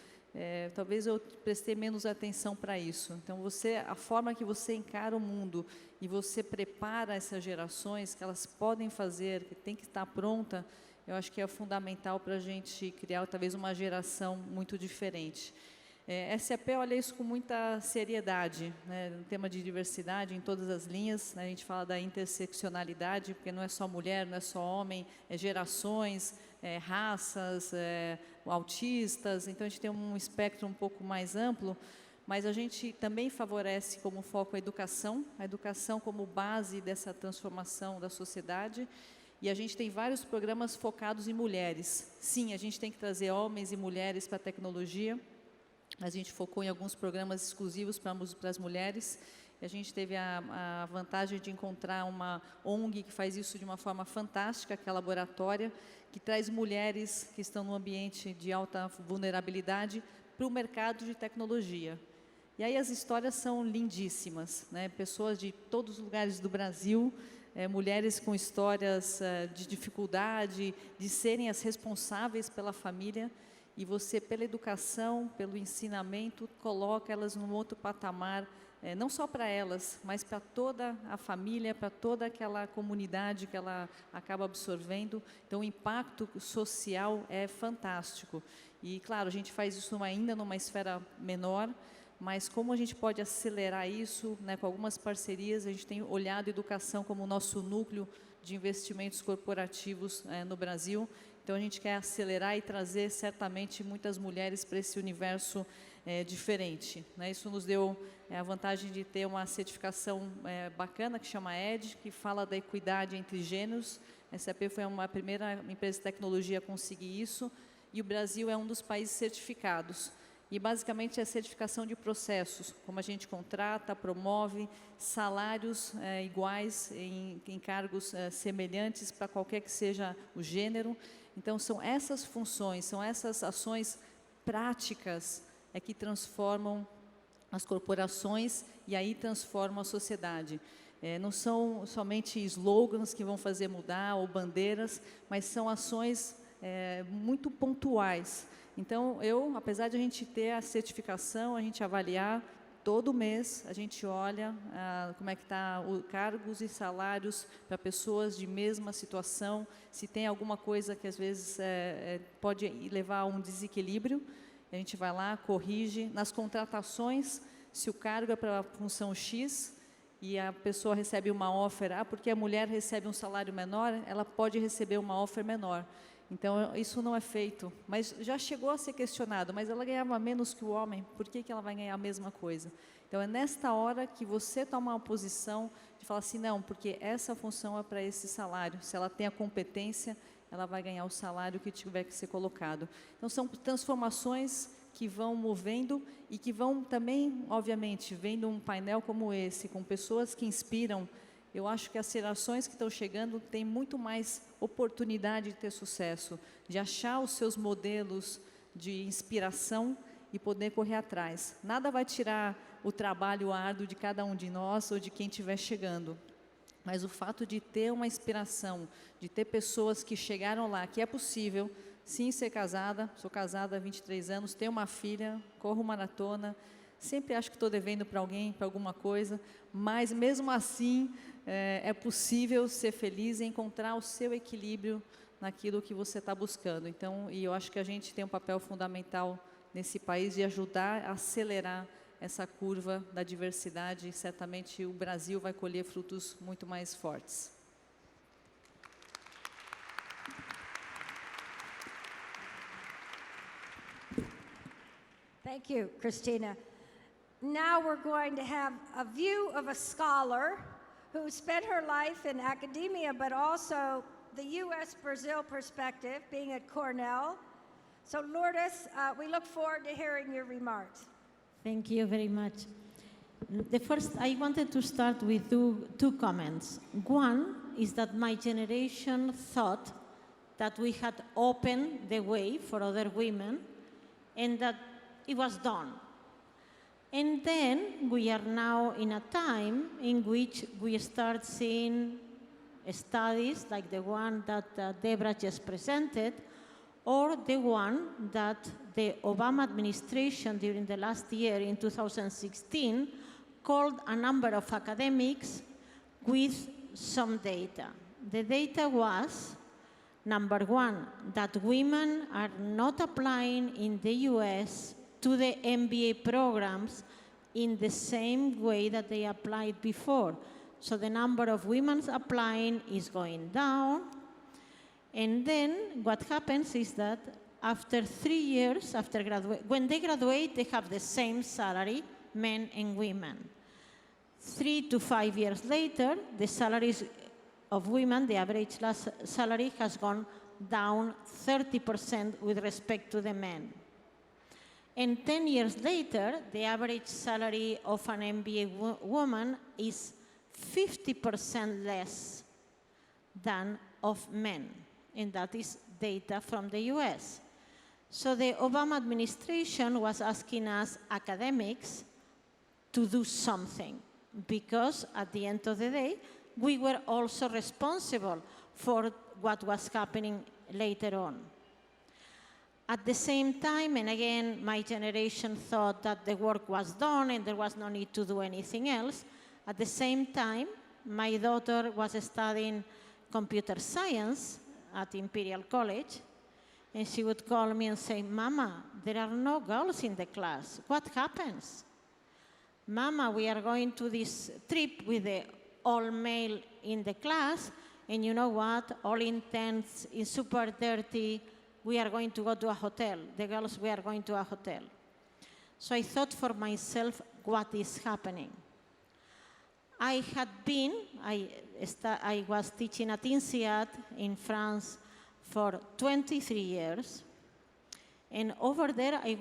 talvez eu prestei menos atenção para isso. Então, a forma que você encara o mundo e você prepara essas gerações, que elas podem fazer, que tem que estar pronta, eu acho que é fundamental para a gente criar, talvez, uma geração muito diferente. SAP olha isso com muita seriedade, né, no tema de diversidade em todas as linhas, né, a gente fala da interseccionalidade, porque não é só mulher, não é só homem, é gerações, raças, autistas, então a gente tem um espectro um pouco mais amplo, mas a gente também favorece como foco a educação como base dessa transformação da sociedade, e a gente tem vários programas focados em mulheres. Sim, a gente tem que trazer homens e mulheres para a tecnologia. A gente focou em alguns programas exclusivos para as mulheres. E a gente teve a vantagem de encontrar uma ONG que faz isso de uma forma fantástica, que é a Laboratória, que traz mulheres que estão no ambiente de alta vulnerabilidade para o mercado de tecnologia. E aí as histórias são lindíssimas, né? Pessoas de todos os lugares do Brasil, mulheres com histórias de dificuldade, de serem as responsáveis pela família, e você, pela educação, pelo ensinamento, coloca elas num outro patamar, não só para elas, mas para toda a família, para toda aquela comunidade que ela acaba absorvendo. Então, o impacto social é fantástico. E, claro, a gente faz isso ainda numa esfera menor, mas como a gente pode acelerar isso, né, com algumas parcerias, a gente tem olhado a educação como o nosso núcleo de investimentos corporativos no Brasil. Então, a gente quer acelerar e trazer, certamente, muitas mulheres para esse universo diferente, né? Isso nos deu a vantagem de ter uma certificação bacana, que chama ED, que fala da equidade entre gêneros. A SAP foi uma primeira empresa de tecnologia a conseguir isso, e o Brasil é um dos países certificados. E, basicamente, é a certificação de processos, como a gente contrata, promove, salários iguais em cargos semelhantes para qualquer que seja o gênero. Então, são essas funções, são essas ações práticas que transformam as corporações e aí transformam a sociedade. Não são somente slogans que vão fazer mudar ou bandeiras, mas são ações muito pontuais. Então, apesar de a gente ter a certificação, a gente avaliar, todo mês a gente olha como é que está os cargos e salários para pessoas de mesma situação, se tem alguma coisa que às vezes pode levar a um desequilíbrio, a gente vai lá, corrige. Nas contratações, se o cargo é para a função X e a pessoa recebe uma offer, porque a mulher recebe um salário menor, ela pode receber uma offer menor. Então, isso não é feito, mas já chegou a ser questionado, mas ela ganhava menos que o homem, por que ela vai ganhar a mesma coisa? Então, é nesta hora que você toma uma posição de falar assim, não, porque essa função é para esse salário, se ela tem a competência, ela vai ganhar o salário que tiver que ser colocado. Então, são transformações que vão movendo e que vão também, obviamente, vendo um painel como esse, com pessoas que inspiram. Eu acho que as gerações que estão chegando têm muito mais oportunidade de ter sucesso, de achar os seus modelos de inspiração e poder correr atrás. Nada vai tirar o trabalho árduo de cada um de nós ou de quem estiver chegando. Mas o fato de ter uma inspiração, de ter pessoas que chegaram lá, que é possível, sim, ser casada, sou casada há 23 anos, tenho uma filha, corro maratona, sempre acho que estou devendo para alguém, para alguma coisa, mas mesmo assim é possível ser feliz e encontrar o seu equilíbrio naquilo que você está buscando. Então, e eu acho que a gente tem um papel fundamental nesse país de ajudar a acelerar essa curva da diversidade, e certamente o Brasil vai colher frutos muito mais fortes. Thank you, Christina. Now we're going to have a view of a scholar who spent her life in academia, but also the U.S.-Brazil perspective, being at Cornell. So Lourdes, we look forward to hearing your remarks. Thank you very much. The first, I wanted to start with two comments. One is that my generation thought that we had opened the way for other women and that it was done. And then we are now in a time in which we start seeing studies like the one that Deborah just presented, or the one that the Obama administration during the last year in 2016 called a number of academics with some data. The data was, number one, that women are not applying in the US to the MBA programs in the same way that they applied before. So the number of women applying is going down. And then what happens is that after 3 years, when they graduate, they have the same salary, men and women. 3 to 5 years later, the salaries of women, the average salary has gone down 30% with respect to the men. And 10 years later, the average salary of an MBA woman is 50% less than of men. And that is data from the US. So the Obama administration was asking us academics to do something, because at the end of the day, we were also responsible for what was happening later on. At the same time, and again, my generation thought that the work was done and there was no need to do anything else. At the same time, my daughter was studying computer science at Imperial College, and she would call me and say, "Mama, there are no girls in the class. What happens? Mama, we are going to this trip with the all male in the class, and you know what? All intense, is super dirty. We are going to go to a hotel. The girls, we are going to a hotel." So I thought for myself, what is happening? I was teaching at INSEAD in France for 23 years. And over there, I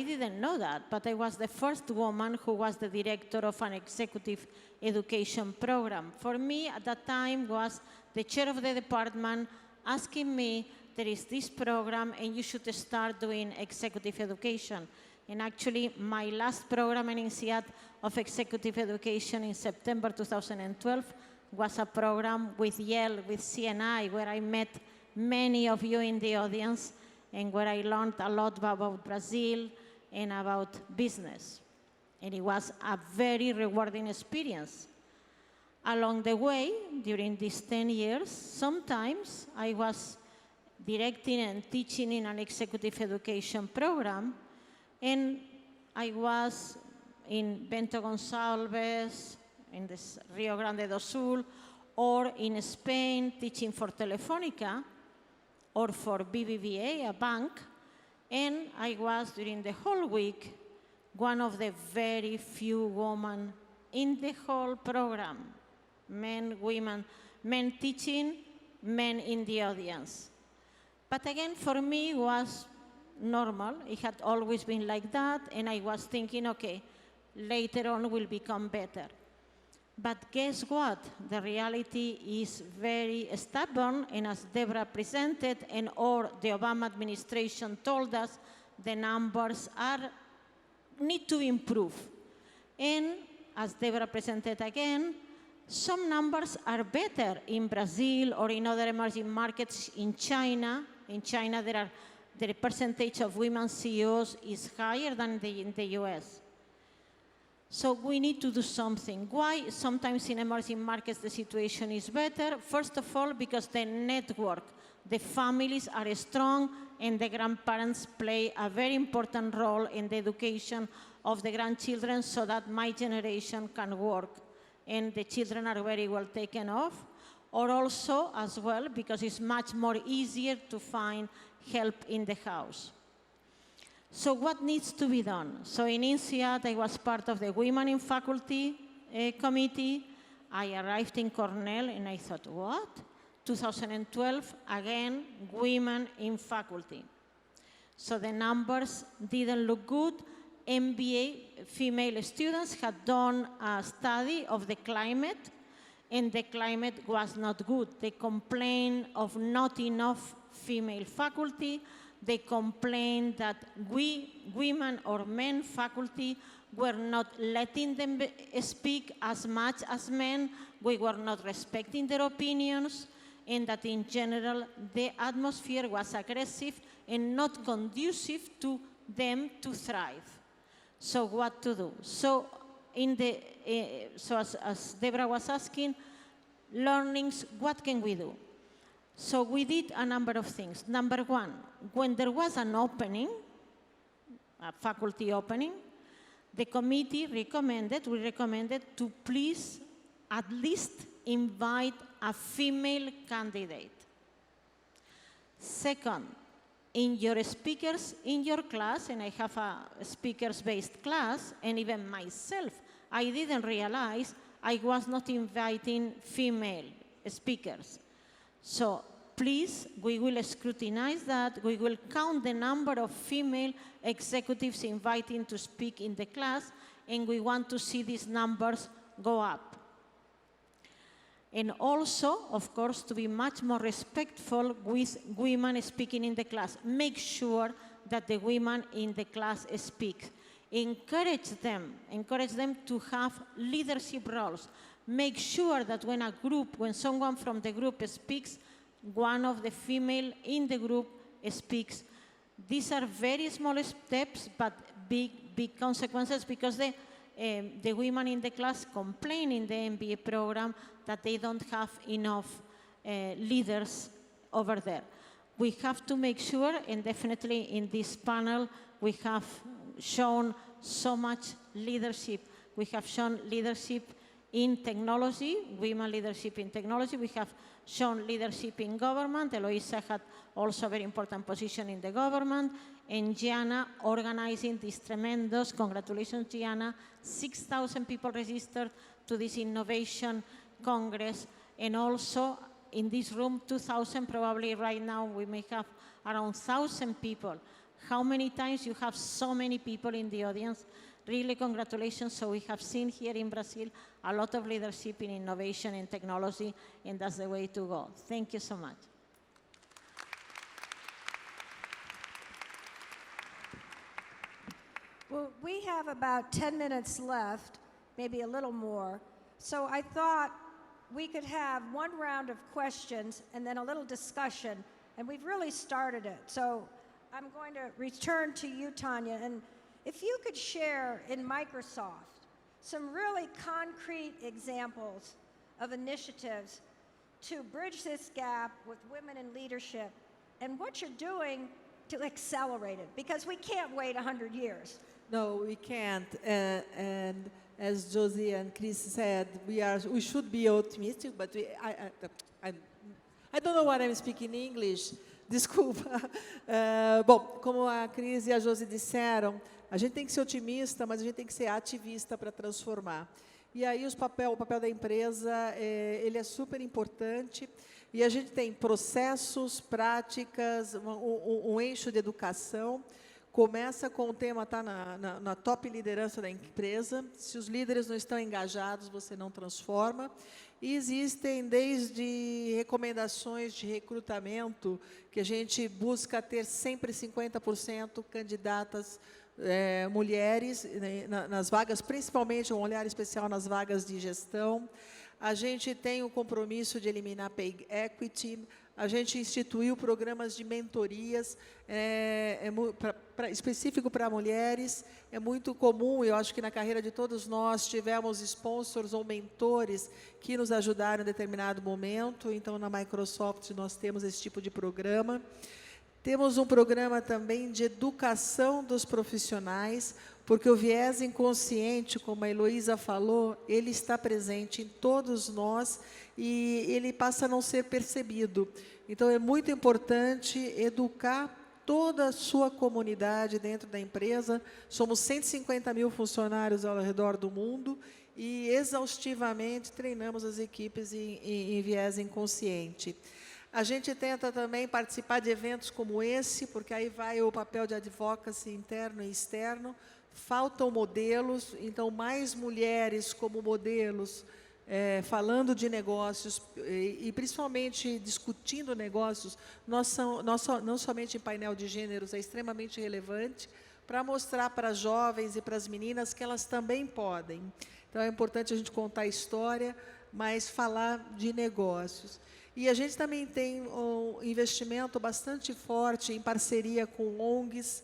didn't know that, but I was the first woman who was the director of an executive education program. For me, at that time, was the chair of the department asking me, there is this program and you should start doing executive education. And actually, my last program in INSEAD of executive education in September 2012 was a program with Yale, with CNI, where I met many of you in the audience and where I learned a lot about Brazil and about business. And it was a very rewarding experience. Along the way, during these 10 years, sometimes I was directing and teaching in an executive education program, and I was in Bento Gonçalves, in the Rio Grande do Sul, or in Spain teaching for Telefónica, or for BBVA, a bank, and I was, during the whole week, one of the very few women in the whole program. Men, women, men teaching, men in the audience. But again, for me, it was normal. It had always been like that, and I was thinking, okay, later on will become better. But guess what? The reality is very stubborn, and as Deborah presented, or the Obama administration told us, the numbers need to improve. And as Deborah presented again, some numbers are better in Brazil or in other emerging markets in China. In China, the percentage of women CEOs is higher than in the US. So we need to do something. Why? Sometimes in emerging markets the situation is better. First of all, because the network, the families are strong, and the grandparents play a very important role in the education of the grandchildren, so that my generation can work and the children are very well taken off. Or also, as well, because it's much more easier to find help in the house. So what needs to be done? So in INSEAD, I was part of the Women in Faculty committee. I arrived in Cornell, and I thought, what? 2012, again, women in faculty. So the numbers didn't look good. MBA female students had done a study of the climate, and the climate was not good. They complained of not enough female faculty. They complained that we, women or men faculty, were not letting them speak as much as men. We were not respecting their opinions, and that in general, the atmosphere was aggressive and not conducive to them to thrive. So what to do? So, as Deborah was asking, learnings, what can we do? So we did a number of things. Number one, when there was an opening, a faculty opening, the committee recommended to please at least invite a female candidate. Second, in your speakers in your class, and I have a speakers-based class, and even myself, I didn't realize I was not inviting female speakers. So please, we will scrutinize that. We will count the number of female executives inviting to speak in the class, and we want to see these numbers go up. And also, of course, to be much more respectful with women speaking in the class. Make sure that the women in the class speak. Encourage them to have leadership roles. Make sure that when someone from the group speaks, one of the female in the group speaks. These are very small steps, but big consequences, because the women in the class complain in the MBA program that they don't have enough leaders over there. We have to make sure, and definitely in this panel, we have shown so much leadership. We have shown leadership in technology, women leadership in technology. We have shown leadership in government. Eloisa had also a very important position in the government. And Gianna organizing this tremendous, congratulations Gianna, 6,000 people registered to this innovation congress. And also in this room, 2,000, probably right now we may have around 1,000 people. How many times you have so many people in the audience? Really, congratulations. So we have seen here in Brazil a lot of leadership in innovation and technology, and that's the way to go. Thank you so much. Well, we have about 10 minutes left, maybe a little more. So I thought we could have one round of questions and then a little discussion, and we've really started it. So I'm going to return to you, Tanya, and if you could share in Microsoft some really concrete examples of initiatives to bridge this gap with women in leadership and what you're doing to accelerate it, because we can't wait 100 years. No, we can't. And as Josie and Chris said, we should be optimistic, but I don't know what I'm speaking in English. Desculpa. Bom, como a Cris e a Josi disseram, a gente tem que ser otimista, mas a gente tem que ser ativista para transformar. E aí o papel da empresa, ele é super importante, e a gente tem processos, práticas, um eixo de educação. Começa com o tema, está na top liderança da empresa. Se os líderes não estão engajados, você não transforma. E existem desde recomendações de recrutamento, que a gente busca ter sempre 50% candidatas mulheres nas vagas, principalmente um olhar especial nas vagas de gestão. A gente tem o compromisso de eliminar pay equity. A gente instituiu programas de mentorias específico para mulheres. É muito comum, eu acho que na carreira de todos nós tivemos sponsors ou mentores que nos ajudaram em determinado momento. Então, na Microsoft, nós temos esse tipo de programa. Temos um programa também de educação dos profissionais, porque o viés inconsciente, como a Heloísa falou, ele está presente em todos nós e ele passa a não ser percebido. Então, é muito importante educar toda a sua comunidade dentro da empresa. Somos 150 mil funcionários ao redor do mundo e exaustivamente treinamos as equipes em viés inconsciente. A gente tenta também participar de eventos como esse, porque aí vai o papel de advocacy interno e externo. Faltam modelos, então mais mulheres como modelos falando de negócios e principalmente discutindo negócios, não somente em painel de gêneros, é extremamente relevante para mostrar para as jovens e para as meninas que elas também podem. Então, é importante a gente contar a história, mas falar de negócios. E a gente também tem um investimento bastante forte em parceria com ONGs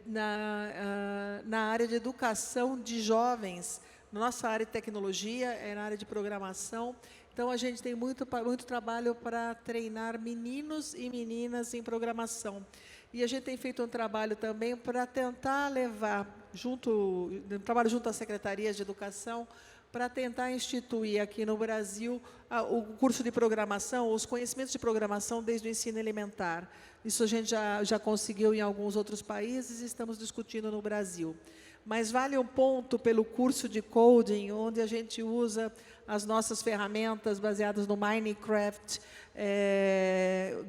na área de educação de jovens. Nossa área de tecnologia é na área de programação. Então, a gente tem muito trabalho para treinar meninos e meninas em programação. E a gente tem feito um trabalho também para tentar levar, trabalho junto às secretarias de educação, para tentar instituir aqui no Brasil o curso de programação, os conhecimentos de programação desde o ensino elementar. Isso a gente já conseguiu em alguns outros países e estamos discutindo no Brasil. Mas vale um ponto pelo curso de coding, onde a gente usa as nossas ferramentas baseadas no Minecraft,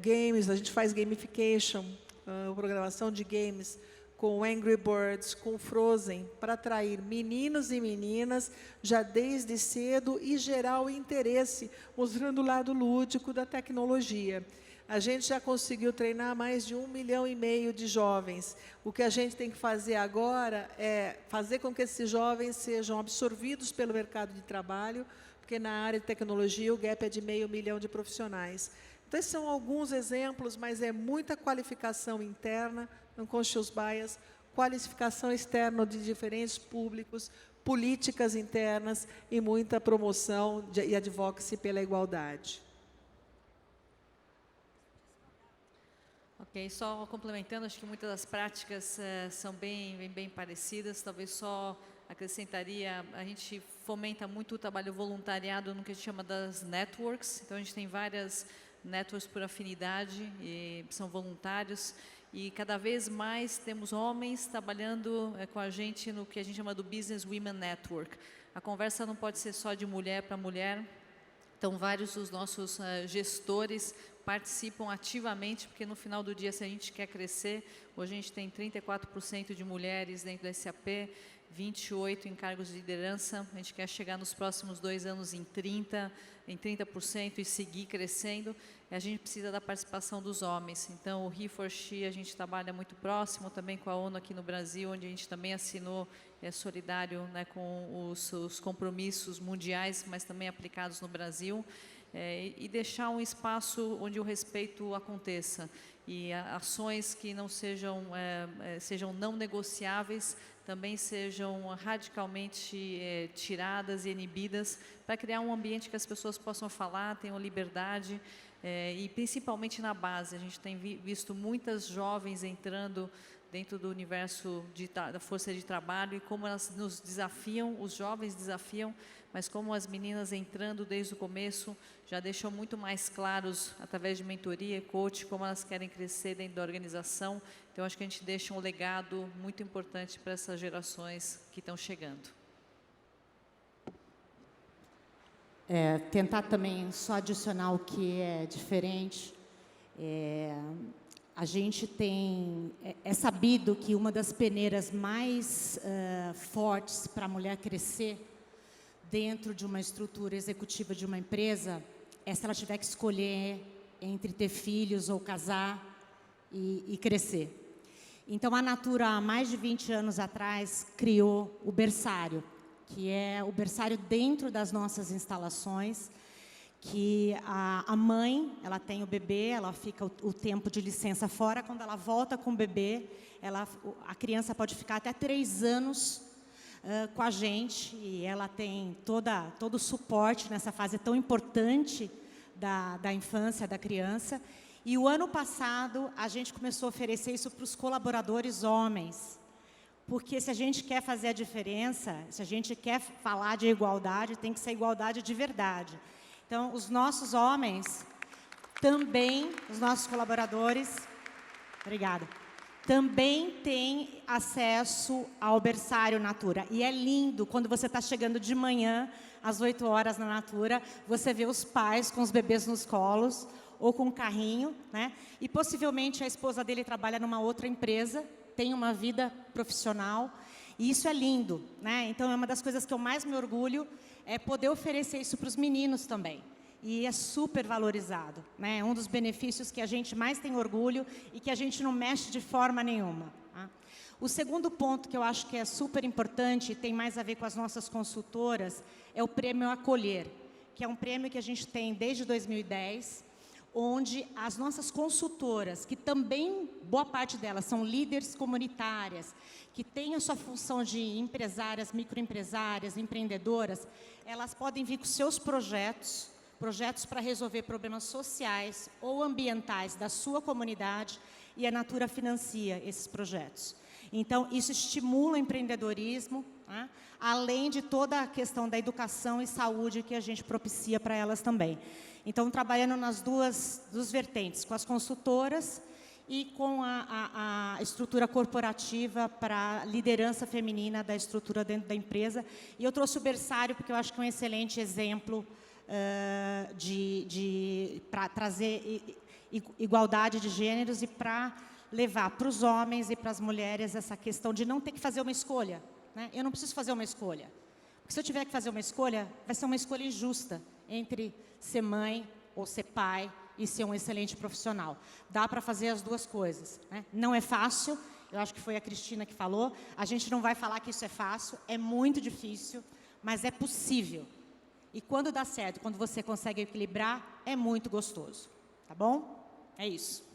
games, a gente faz gamification, programação de games, com Angry Birds, com Frozen, para atrair meninos e meninas já desde cedo e gerar o interesse, mostrando o lado lúdico da tecnologia. A gente já conseguiu treinar mais de 1,5 milhão de jovens. O que a gente tem que fazer agora é fazer com que esses jovens sejam absorvidos pelo mercado de trabalho, porque na área de tecnologia o gap é de 500 mil de profissionais. Então, esses são alguns exemplos, mas é muita qualificação interna, unconscious bias, qualificação externa de diferentes públicos, políticas internas e muita promoção e advocacy pela igualdade. Ok, só complementando, acho que muitas das práticas são bem parecidas, talvez só acrescentaria, a gente fomenta muito o trabalho voluntariado no que a gente chama das networks, então a gente tem várias networks por afinidade, e são voluntários, e cada vez mais temos homens trabalhando com a gente no que a gente chama do Business Women Network. A conversa não pode ser só de mulher para mulher, então vários dos nossos gestores participam ativamente, porque no final do dia, se a gente quer crescer, hoje a gente tem 34% de mulheres dentro da SAP, 28% em cargos de liderança, a gente quer chegar nos próximos 2 anos em 30% e seguir crescendo, a gente precisa da participação dos homens. Então, o He4She, a gente trabalha muito próximo também com a ONU aqui no Brasil, onde a gente também assinou, solidário, né, com os compromissos mundiais, mas também aplicados no Brasil, e deixar um espaço onde o respeito aconteça e ações que não sejam não negociáveis também sejam radicalmente tiradas e inibidas para criar um ambiente que as pessoas possam falar, tenham liberdade e principalmente na base. A gente tem visto muitas jovens entrando dentro do universo da força de trabalho e como elas nos desafiam, os jovens desafiam, mas como as meninas entrando desde o começo já deixam muito mais claros, através de mentoria, coach, como elas querem crescer dentro da organização. Então, acho que a gente deixa um legado muito importante para essas gerações que estão chegando. Tentar também só adicionar o que é diferente. A gente é sabido que uma das peneiras mais fortes para a mulher crescer dentro de uma estrutura executiva de uma empresa é se ela tiver que escolher entre ter filhos ou casar e crescer. Então, a Natura, há mais de 20 anos atrás, criou o berçário, que é o berçário dentro das nossas instalações, que a mãe, ela tem o bebê, ela fica o tempo de licença fora, quando ela volta com o bebê, a criança pode ficar até 3 anos com a gente, e ela tem todo o suporte nessa fase tão importante da infância, da criança. E o ano passado, a gente começou a oferecer isso para os colaboradores homens, porque se a gente quer fazer a diferença, se a gente quer falar de igualdade, tem que ser igualdade de verdade. Então, os nossos homens também, os nossos colaboradores, obrigada, também têm acesso ao berçário Natura. E é lindo, quando você está chegando de manhã, às 8 horas na Natura, você vê os pais com os bebês nos colos, ou com um carrinho, né? E possivelmente a esposa dele trabalha numa outra empresa, tem uma vida profissional, E isso é lindo, né? Então, é uma das coisas que eu mais me orgulho, é poder oferecer isso para os meninos também. E é super valorizado, né? É um dos benefícios que a gente mais tem orgulho e que a gente não mexe de forma nenhuma. Tá? O segundo ponto que eu acho que é super importante e tem mais a ver com as nossas consultoras é o Prêmio Acolher, que é um prêmio que a gente tem desde 2010, onde as nossas consultoras, que também, boa parte delas, são líderes comunitárias, que têm a sua função de empresárias, microempresárias, empreendedoras, elas podem vir com seus projetos para resolver problemas sociais ou ambientais da sua comunidade, e a Natura financia esses projetos. Então, isso estimula o empreendedorismo, né? Além de toda a questão da educação e saúde que a gente propicia para elas também. Então, trabalhando nas duas vertentes, com as consultoras e com a estrutura corporativa para a liderança feminina da estrutura dentro da empresa. E eu trouxe o berçário, porque eu acho que é um excelente exemplo para trazer igualdade de gêneros e para levar para os homens e para as mulheres essa questão de não ter que fazer uma escolha. Né? Eu não preciso fazer uma escolha. Porque se eu tiver que fazer uma escolha, vai ser uma escolha injusta entre ser mãe ou ser pai e ser um excelente profissional. Dá para fazer as duas coisas. Né? Não é fácil, eu acho que foi a Cristina que falou, a gente não vai falar que isso é fácil, é muito difícil, mas é possível. E quando dá certo, quando você consegue equilibrar, é muito gostoso. Tá bom? É isso.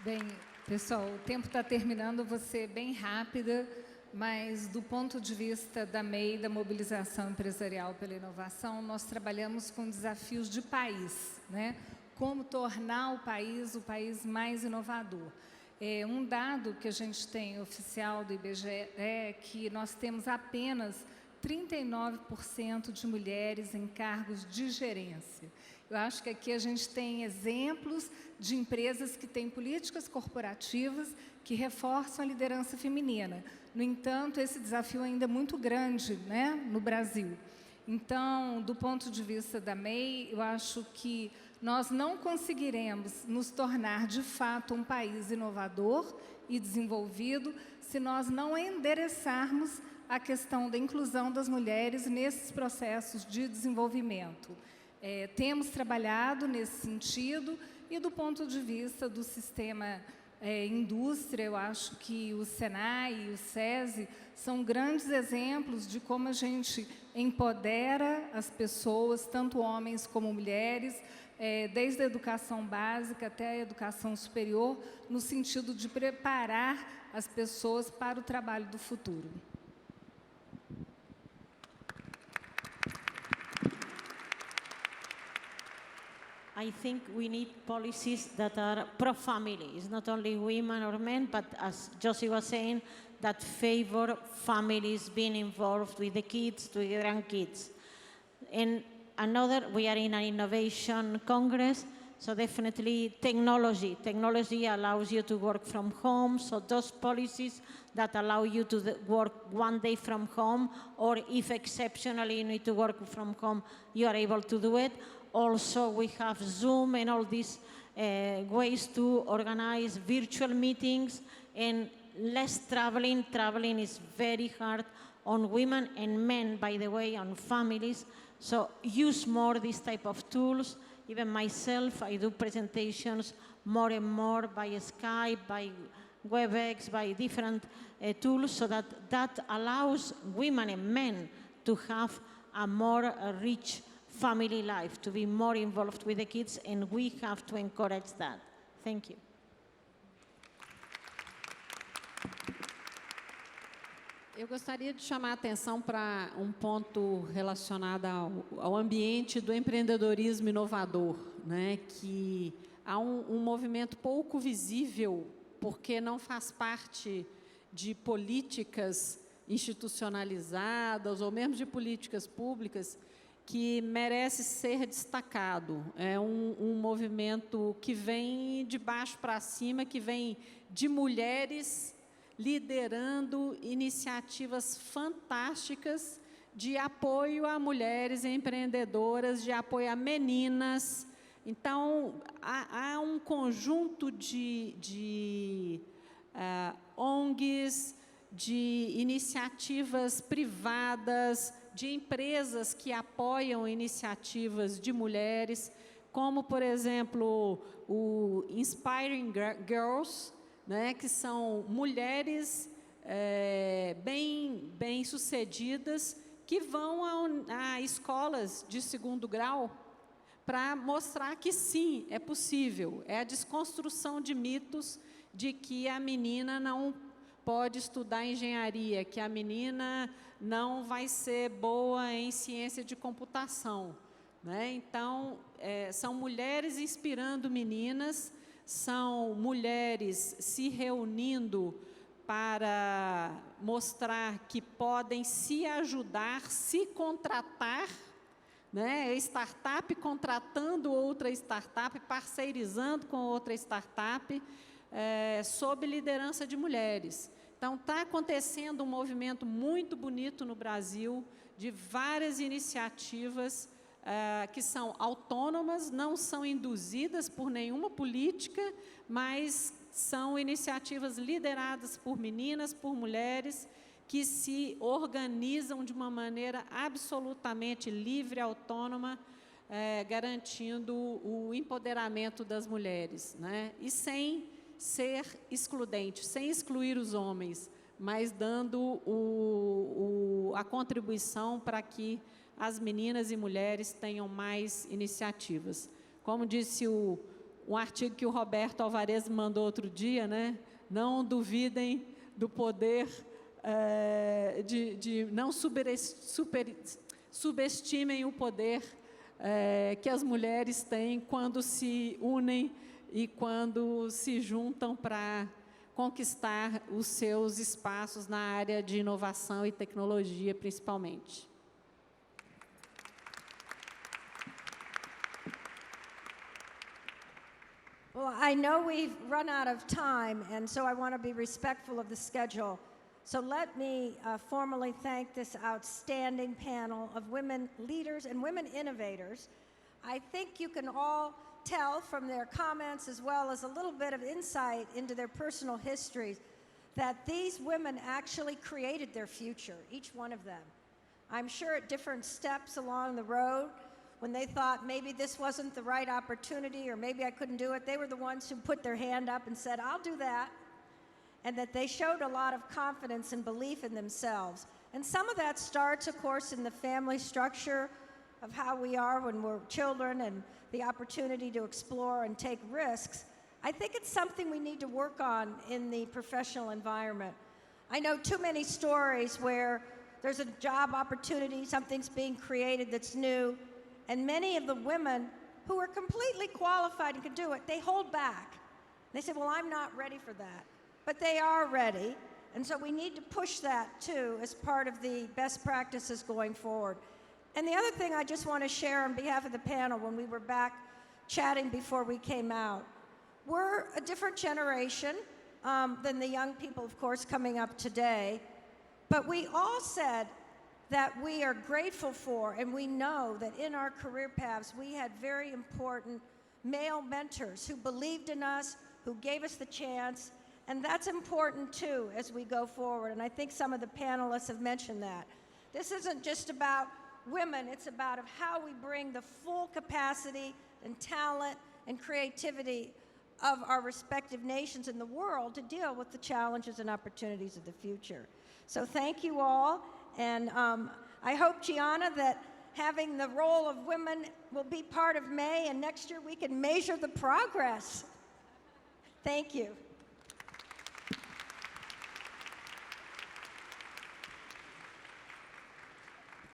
Bem, pessoal, o tempo está terminando, vou ser bem rápida, mas do ponto de vista da MEI, da Mobilização Empresarial pela Inovação, nós trabalhamos com desafios de país, né? Como tornar o país mais inovador. Um dado que a gente tem oficial do IBGE é que nós temos apenas 39% de mulheres em cargos de gerência. Eu acho que aqui a gente tem exemplos de empresas que têm políticas corporativas que reforçam a liderança feminina. No entanto, esse desafio ainda é muito grande, né, no Brasil. Então, do ponto de vista da MEI, eu acho que nós não conseguiremos nos tornar, de fato, um país inovador e desenvolvido se nós não endereçarmos a questão da inclusão das mulheres nesses processos de desenvolvimento. Temos trabalhado nesse sentido e, do ponto de vista do sistema indústria, eu acho que o Senai e o SESI são grandes exemplos de como a gente empodera as pessoas, tanto homens como mulheres, desde a educação básica até a educação superior, no sentido de preparar as pessoas para o trabalho do futuro. I think we need policies that are pro-family. It's not only women or men, but as Josie was saying, that favor families being involved with the kids, with the grandkids. And another, we are in an innovation congress, so definitely technology. Technology allows you to work from home, so those policies that allow you to work one day from home, or if exceptionally you need to work from home, you are able to do it. Also, we have Zoom and all these ways to organize virtual meetings and less traveling. Traveling is very hard on women and men, by the way, on families. So use more these type of tools. Even myself, I do presentations more and more by Skype, by WebEx, by different tools, so that allows women and men to have a more rich family life, to be more involved with the kids, and we have to encourage that. Thank you. Eu gostaria de chamar a atenção para um ponto relacionado ao ambiente do empreendedorismo inovador, né? Que há um movimento pouco visível, porque não faz parte de políticas institucionalizadas ou mesmo de políticas públicas, que merece ser destacado. É um movimento que vem de baixo para cima, que vem de mulheres liderando iniciativas fantásticas de apoio a mulheres empreendedoras, de apoio a meninas. Então, há um conjunto de ONGs, de iniciativas privadas, de empresas que apoiam iniciativas de mulheres, como, por exemplo, o Inspiring Girls, né, que são mulheres bem-sucedidas que vão a escolas de segundo grau para mostrar que sim, é possível. É a desconstrução de mitos de que a menina não pode estudar engenharia, que a menina não vai ser boa em ciência de computação, né? Então, são mulheres inspirando meninas, são mulheres se reunindo para mostrar que podem se ajudar, se contratar, né? Startup contratando outra startup, parceirizando com outra startup, sob liderança de mulheres. Então, está acontecendo um movimento muito bonito no Brasil, de várias iniciativas que são autônomas, não são induzidas por nenhuma política, mas são iniciativas lideradas por meninas, por mulheres, que se organizam de uma maneira absolutamente livre, autônoma, garantindo o empoderamento das mulheres, né? E sem ser excludente, sem excluir os homens, mas dando a contribuição para que as meninas e mulheres tenham mais iniciativas. Como disse um artigo que o Roberto Alvarez mandou outro dia, né? Não duvidem do poder, não subestimem o poder que as mulheres têm quando se unem e quando se juntam para conquistar os seus espaços na área de inovação e tecnologia, principalmente. Well, I know we've run out of time, and so I want to be respectful of the schedule. So let me formally thank this outstanding panel of women leaders and women innovators. I think you can all tell from their comments, as well as a little bit of insight into their personal histories, that these women actually created their future, each one of them. I'm sure at different steps along the road, when they thought maybe this wasn't the right opportunity or maybe I couldn't do it, they were the ones who put their hand up and said, I'll do that. And that they showed a lot of confidence and belief in themselves. And some of that starts, of course, in the family structure of how we are when we're children and the opportunity to explore and take risks. I think it's something we need to work on in the professional environment. I know too many stories where there's a job opportunity, something's being created that's new, and many of the women who are completely qualified and can do it, they hold back. They say, well, I'm not ready for that. But they are ready, and so we need to push that too as part of the best practices going forward. And the other thing I just want to share on behalf of the panel, when we were back chatting before we came out, we're a different generation than the young people, of course, coming up today. But we all said that we are grateful for, and we know that in our career paths, we had very important male mentors who believed in us, who gave us the chance, and that's important too as we go forward. And I think some of the panelists have mentioned that. This isn't just about women, it's about how we bring the full capacity and talent and creativity of our respective nations in the world to deal with the challenges and opportunities of the future. So thank you all, and I hope, Gianna, that having the role of women will be part of May, and next year we can measure the progress. Thank you.